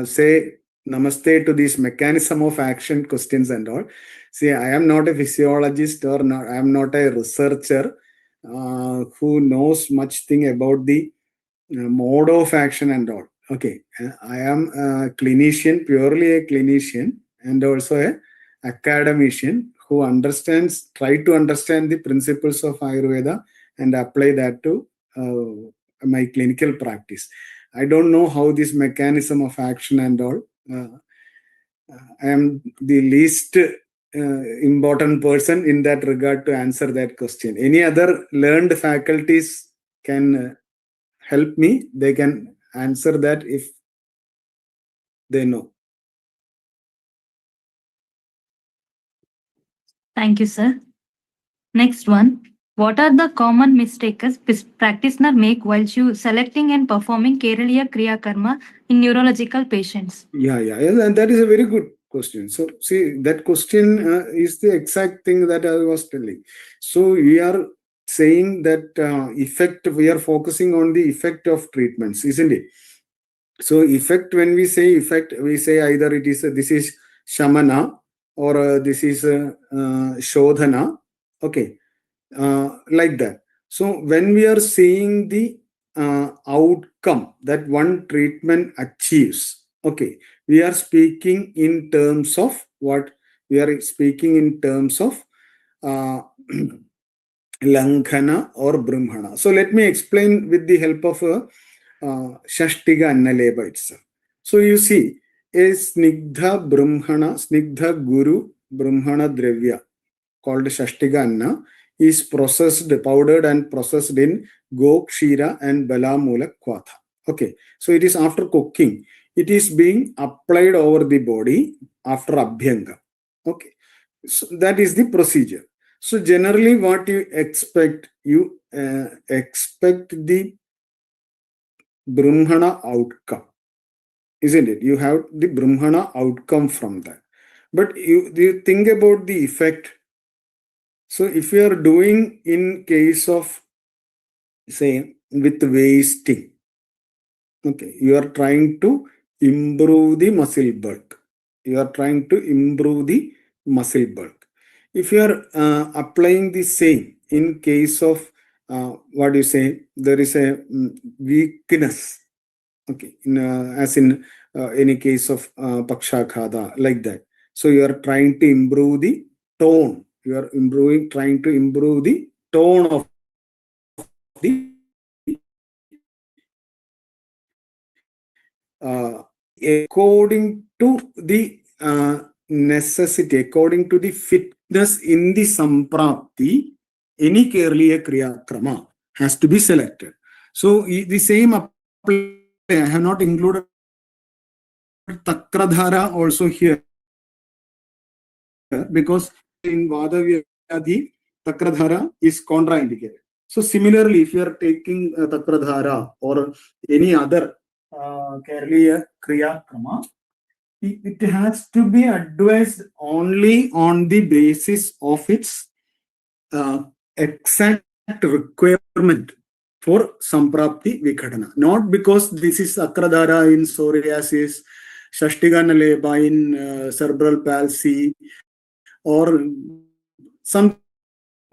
B: say namaste to this mechanism of action questions and all. See, I am not a physiologist or not, I am not a researcher who knows much thing about the mode of action and all. Okay, I am a clinician, purely a clinician, and also a academician who understands, try to understand the principles of Ayurveda and apply that to my clinical practice. I don't know how this mechanism of action and all. I am the least important person in that regard to answer that question. Any other learned faculties can help me. They can answer that if they know.
A: Thank you, sir. Next one. What are the common mistakes practitioner make while selecting and performing Keraliya Kriya Karma in neurological patients?
B: Yeah, and that is a very good question. So, see, that question is the exact thing that I was telling. So, we are saying that we are focusing on the effect of treatments, isn't it? So, effect, when we say effect, we say either this is shamana or this is shodhana, okay, like that. So, when we are saying the outcome that one treatment achieves, okay, we are speaking in terms of what? We are speaking in terms of uh, langhana or brahmana. So let me explain with the help of Shashtiga Annaleba itself. So you see, a snigdha guru brahmana dravya called Shashtiga Anna is processed, powdered and processed in go, kshira and balamula kwatha. Okay, so it is after cooking. It is being applied over the body after abhyanga. Okay, so that is the procedure. So generally what you expect the brahmana outcome, isn't it? You have the brahmana outcome from that. But you think about the effect. So if you are doing in case of, say, with wasting, okay, you are trying to improve the muscle bulk. You are trying to improve the muscle bulk. If you are applying the same in case of what do you say, there is a weakness, okay, as in any case of pakshakhada, like that. So you are trying to improve the tone. You are trying to improve the tone of the according to the necessity, according to the fitness in the samprapti, any Keraliya Kriya Karma has to be selected. So the same apply. I have not included Takradhara also here because in Vada Vyadhi, Takradhara is contraindicated. So similarly, if you are taking Takradhara or any other Keraliya Kriya Karma, it has to be advised only on the basis of its exact requirement for Samprapti Vikhatana. Not because this is Akradhara in psoriasis, Shashtigana Leba in cerebral palsy, or something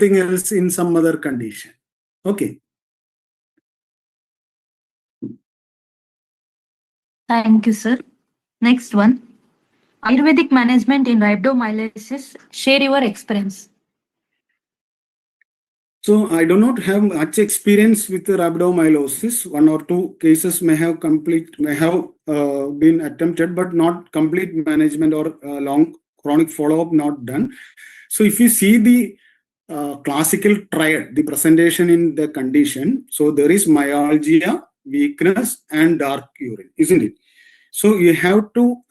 B: else in some other condition. Okay.
A: Thank you, sir. Next one. Ayurvedic management in rhabdomyolysis. Share your experience.
B: So I do not have much experience with rhabdomyolysis. One or two cases may have been attempted, but not complete management or long chronic follow-up not done. So if you see the classical triad, the presentation in the condition, so there is myalgia, weakness, and dark urine, isn't it? So you have to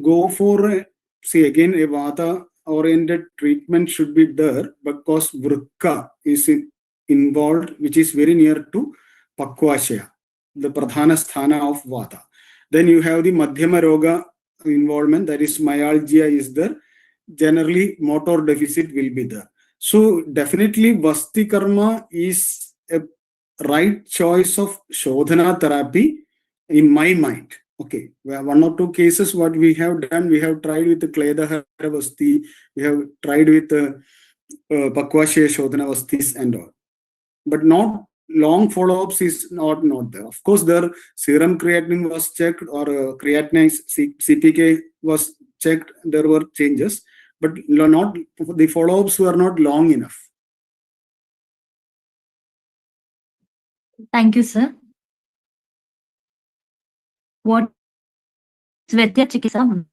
B: go for see again a vata oriented treatment should be there because vrikka is involved, which is very near to pakvashya, the pradhana sthana of vata. Then you have the madhyama roga involvement, that is myalgia is there. Generally motor deficit will be there. So definitely Vasti Karma is a right choice of Shodhana therapy in my mind. Okay, one or two cases what we have done, we have tried with the Kledahara Vasti, we have tried with Pakvashya Shodhana Vastis and all. But not long follow-ups is not there. Of course, their serum creatinine was checked or creatinine CPK was checked, there were changes, but not the follow-ups were not long enough.
A: Thank you, sir. What is Vaidya Chikitsa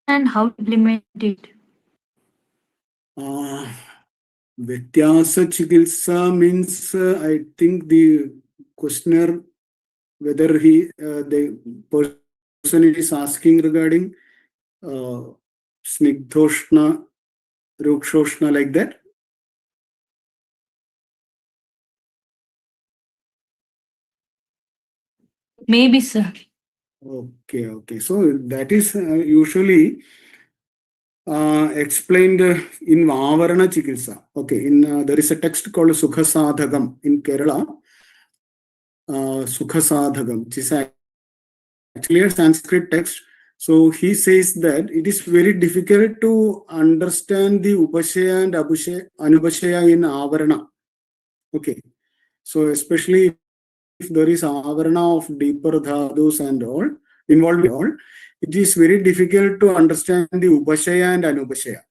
A: and how to implement it?
B: Vyathyasa Chikitsa means I think the questioner, whether the person is asking regarding Snigdhoshna, Rukshoshna, like that.
A: Maybe, sir.
B: Okay. So that is usually explained in Avarana Chikitsa. Okay, there is a text called Sukha Sadhagam in Kerala. Sukha Sadhagam, which is actually a Sanskrit text. So he says that it is very difficult to understand the Upashaya and Anubashaya in Avarana. Okay, so especially if there is Avarana of deeper dhadus and all involved in all, it is very difficult to understand the Upashaya and Anubashaya.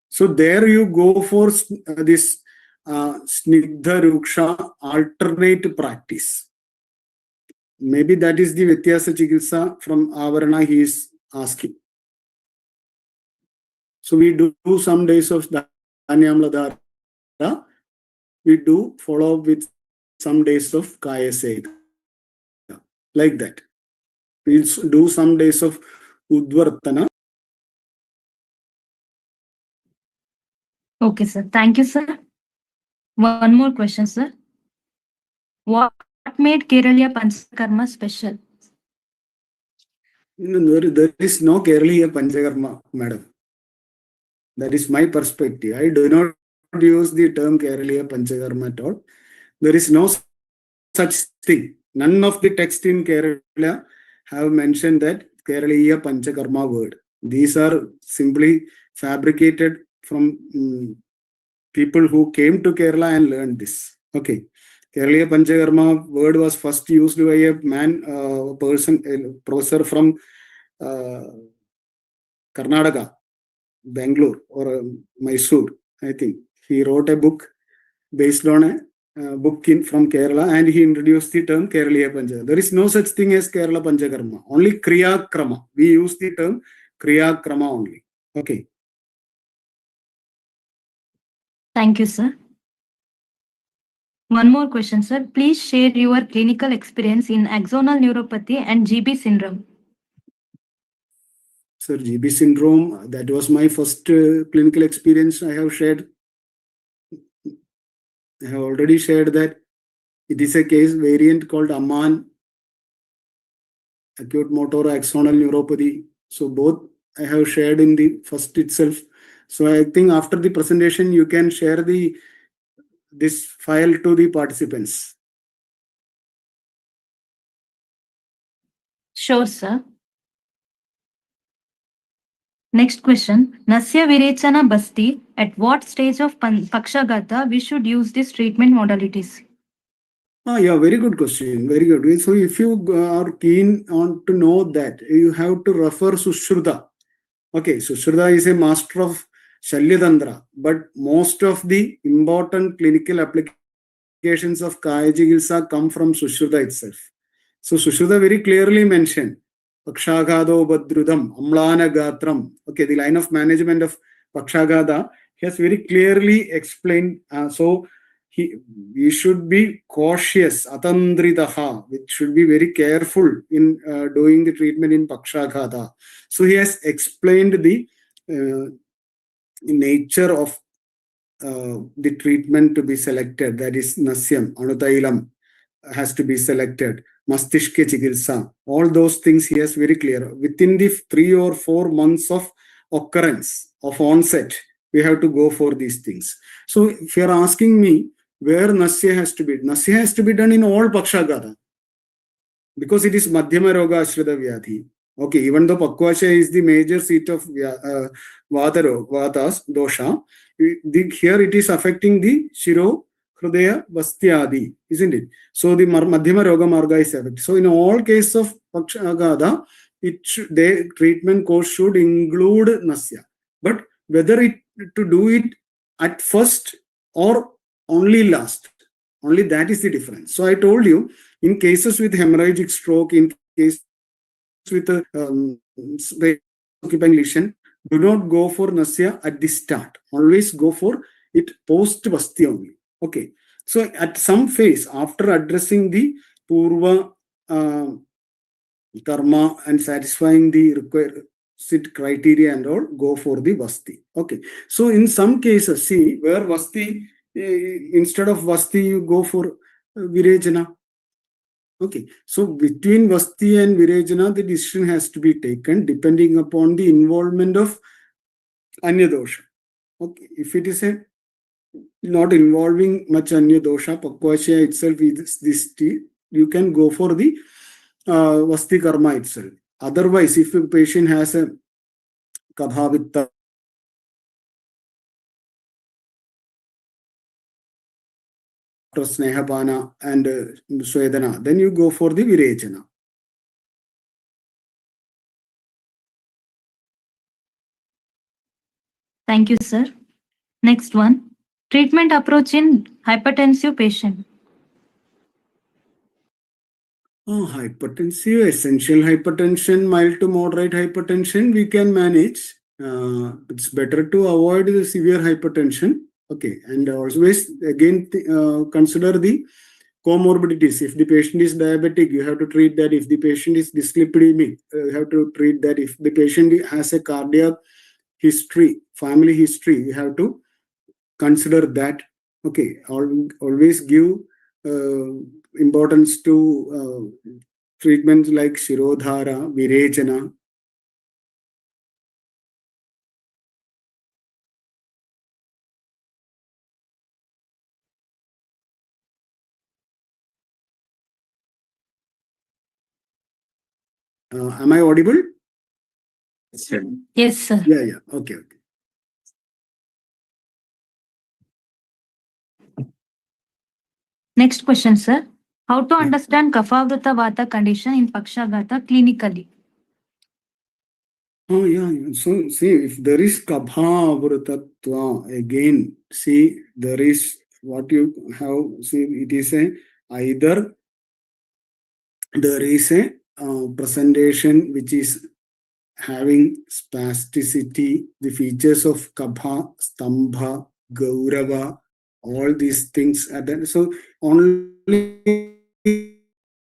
B: So there you go for this Snigdha Ruksha alternate practice. Maybe that is the Vyathyasa Chikitsa from Avarana he is asking. So we do some days of Dhanyamla Dhara. We do follow up with some days of Kaya Seda. Like that. We do some days of Udvartana.
A: Okay, sir. Thank you, sir. One more question, sir. What made Keraliya Panchakarma special?
B: There is no Keraliya Panchakarma, madam. That is my perspective. I do not use the term Keraliya Panchakarma at all. There is no such thing. None of the texts in Kerala have mentioned that Keraliya Panchakarma word. These are simply fabricated from people who came to Kerala and learned this. Okay. Keraliya Panchakarma word was first used by a professor from Karnataka, Bangalore or Mysore, I think. He wrote a book based on a book from Kerala and he introduced the term Keraliya Panchakarma. There is no such thing as Kerala Panchakarma. Only Kriya Krama. We use the term Kriya Krama only. Okay.
A: Thank you, sir. One more question, sir. Please share your clinical experience in axonal neuropathy and GB syndrome.
B: Sir, GB syndrome, that was my first clinical experience I have shared. I have already shared that it is a case variant called Amman, acute motor axonal neuropathy. So both I have shared in the first itself. So I think after the presentation, you can share this file to the participants.
A: Sure, sir. Next question. Nasya Virechana Basti. At what stage of Pakshagata we should use these treatment modalities?
B: Yeah, very good question. Very good. So if you are keen on to know that, you have to refer Sushruta. Okay, Sushruta is a master of Shalyatandra, but most of the important clinical applications of Kaya Chikitsa come from Sushruta itself. So Sushruta very clearly mentioned Pakshagado Badrudam, Amlana Gatram. Okay, the line of management of Pakshagada, he has very clearly explained. So we should be cautious, atandridaha, which should be very careful in doing the treatment in Pakshagata. So he has explained the nature of the treatment to be selected, that is Nasyam, Anutailam has to be selected, Mastishke Chikitsa, all those things he has very clear. Within the 3 or 4 months of occurrence, of onset, we have to go for these things. So if you are asking me where Nasya has to be done in all Pakshagata, because it is Madhyama Roga Ashrita Vyadhi. Okay, even though Pakvasha is the major seat of Vatas, dosha, here it is affecting the Shiro, Hrudaya, Vastyadi, isn't it? So the Madhyama Roga Marga is affected. So in all cases of Pakshagata, the treatment course should include Nasya. But whether to do it at first or only last, only that is the difference. So I told you, in cases with hemorrhagic stroke, in case with occupying lesion, do not go for Nasya at the start. Always go for it post-Vasti only. Okay. So at some phase, after addressing the Purva Karma and satisfying the required criteria and all, go for the Vasti. Okay. So in some cases, see, where Vasti, instead of Vasti, you go for Virechana. Okay, so between Vasti and Virejana, the decision has to be taken depending upon the involvement of Anya dosha. Okay, if it is a not involving much Anya dosha, Pakvashya itself is this tea, you can go for the Vasti Karma itself. Otherwise, if a patient has a Kabhavitta, Snehabana and Swedana, then you go for the Virejana.
A: Thank you, sir. Next one. Treatment approach in hypertensive patient.
B: Hypertensive, essential hypertension, mild to moderate hypertension, we can manage. It's better to avoid the severe hypertension. Okay, and always again consider the comorbidities. If the patient is diabetic, you have to treat that. If the patient is dyslipidemic, you have to treat that. If the patient has a cardiac history, family history, you have to consider that. Okay, always give importance to treatments like Shirodhara, Virejana. Am I audible?
A: Yes, sir.
B: Yeah. Okay.
A: Next question, sir. How to understand Kaphavrita Vata condition in Pakshagata clinically?
B: Oh, yeah. So, see, if there is Kabhavrutatva, again, see, there is what you have, see, it is either there is a presentation which is having spasticity, the features of Kabha, Stambha, Gaurava, all these things are there. So, only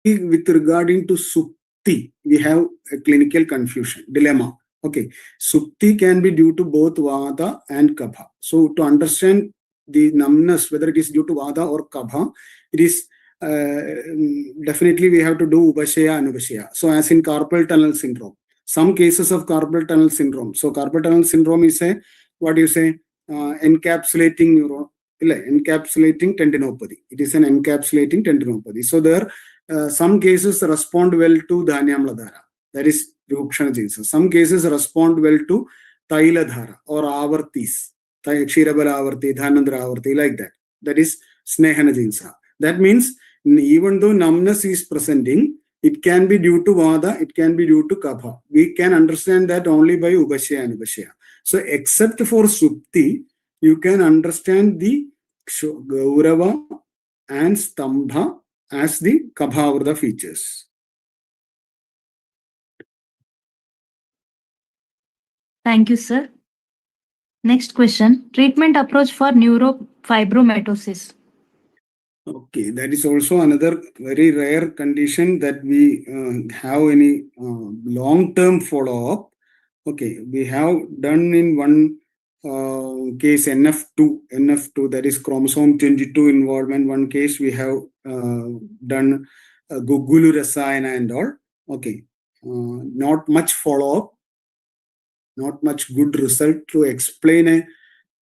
B: with regarding to Sukti, we have a clinical confusion, dilemma. Okay, Sukti can be due to both Vata and Kabha. So to understand the numbness, whether it is due to Vata or Kabha, it is definitely we have to do Upashaya and Upashaya. So as in carpal tunnel syndrome, some cases of carpal tunnel syndrome. So carpal tunnel syndrome is a, what do you say, encapsulating encapsulating tendinopathy. It is an encapsulating tendinopathy. So there some cases respond well to Dhanyamladhara, that is Rukshana Jinsa. Some cases respond well to Tailadhara or Avartis, Kshirabala Avarti, Dhanandra Avarti, like that. That is Snehana Jinsa. That means even though numbness is presenting, it can be due to Vada, it can be due to Kapha. We can understand that only by Upashaya and Upashaya. So except for Supti, you can understand the Gaurava and Stambha as the Kabhavrita features.
A: Thank you, sir. Next question. Treatment approach for neurofibromatosis.
B: Okay, that is also another very rare condition that we have any long-term follow-up. Okay, we have done in one case NF2, that is chromosome 22 involvement. One case we have done Gugulu Rasayana and all. Okay, not much follow-up, not much good result to explain a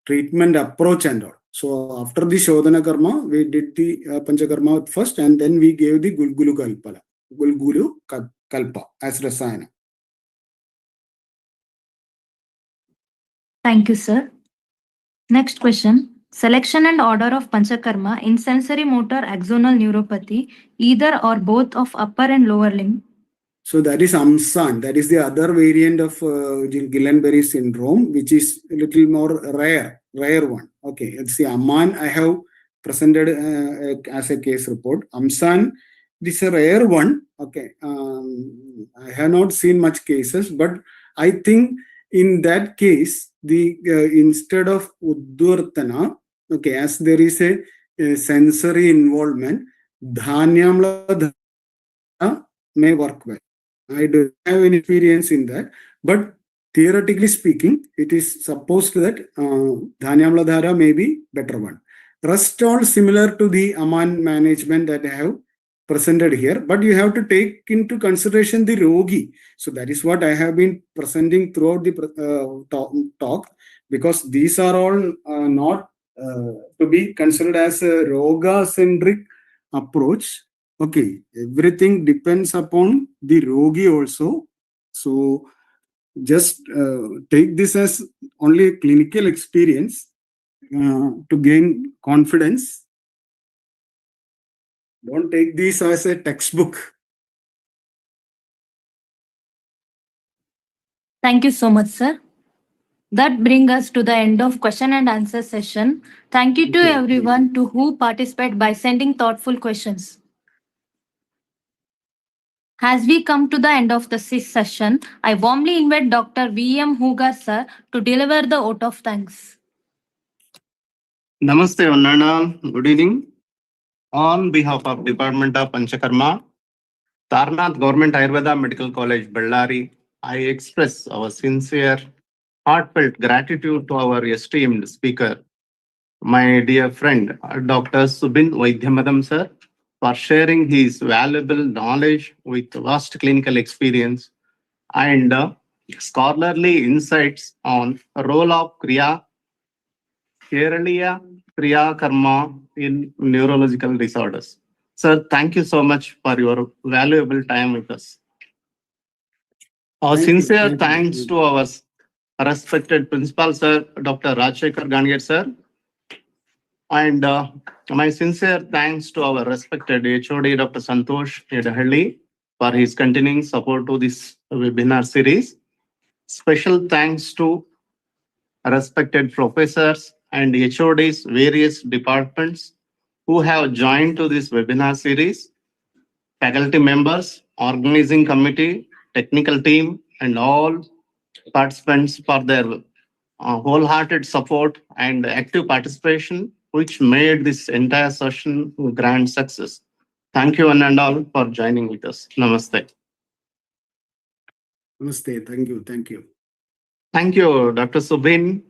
B: treatment approach and all. So after the Shodhana Karma, we did the Panchakarma first, and then we gave the Gulgulu Kalpa as Rasayana.
A: Thank you, sir. Next question. Selection and order of Panchakarma in sensory motor axonal neuropathy, either or both of upper and lower limb.
B: So that is Amsan. That is the other variant of Guillain-Barré syndrome, which is a little more rare one. Okay, let's see. Amman, I have presented as a case report. Amsan, this is a rare one. Okay, I have not seen much cases, but I think in that case, the instead of Uddvartana, okay, as there is a sensory involvement, Dhanyamla may work well. I don't have any experience in that, but theoretically speaking, it is supposed that Dhanyamladhara may be better one. Rest all similar to the Aman management that I have presented here, but you have to take into consideration the rogi. So that is what I have been presenting throughout the talk, because these are all not to be considered as a roga-centric approach. Okay, everything depends upon the rogi also. So just take this as only clinical experience to gain confidence. Don't take this as a textbook.
A: Thank you so much, sir. That brings us to the end of question and answer session. Thank you to
B: Okay.
A: everyone to who participated by sending thoughtful questions. As we come to the end of the session, I warmly invite Dr. V.M. Hugar sir to deliver the vote of thanks.
C: Namaste, Onnana. Good evening. On behalf of Department of Panchakarma, Tarnath Government Ayurveda Medical College, Bellary, I express our sincere, heartfelt gratitude to our esteemed speaker, my dear friend, Dr.Subin Vaidyamadam sir, for sharing his valuable knowledge with vast clinical experience and scholarly insights on the role of Keraliya Kriya Karma in neurological disorders. Sir, thank you so much for your valuable time with us. Our
B: Thank you.
C: sincere
B: Thank you.
C: thanks to our respected principal, sir, Dr. Rajshekar Gangir, sir. And my sincere thanks to our respected HOD, Dr. Santosh Yedahalli, for his continuing support to this webinar series. Special thanks to respected professors and HODs, various departments who have joined to this webinar series, faculty members, organizing committee, technical team, and all participants for their wholehearted support and active participation, which made this entire session a grand success. Thank you one and all for joining with us. Namaste.
B: Namaste. Thank you. Thank you.
C: Thank you, Dr. Subin.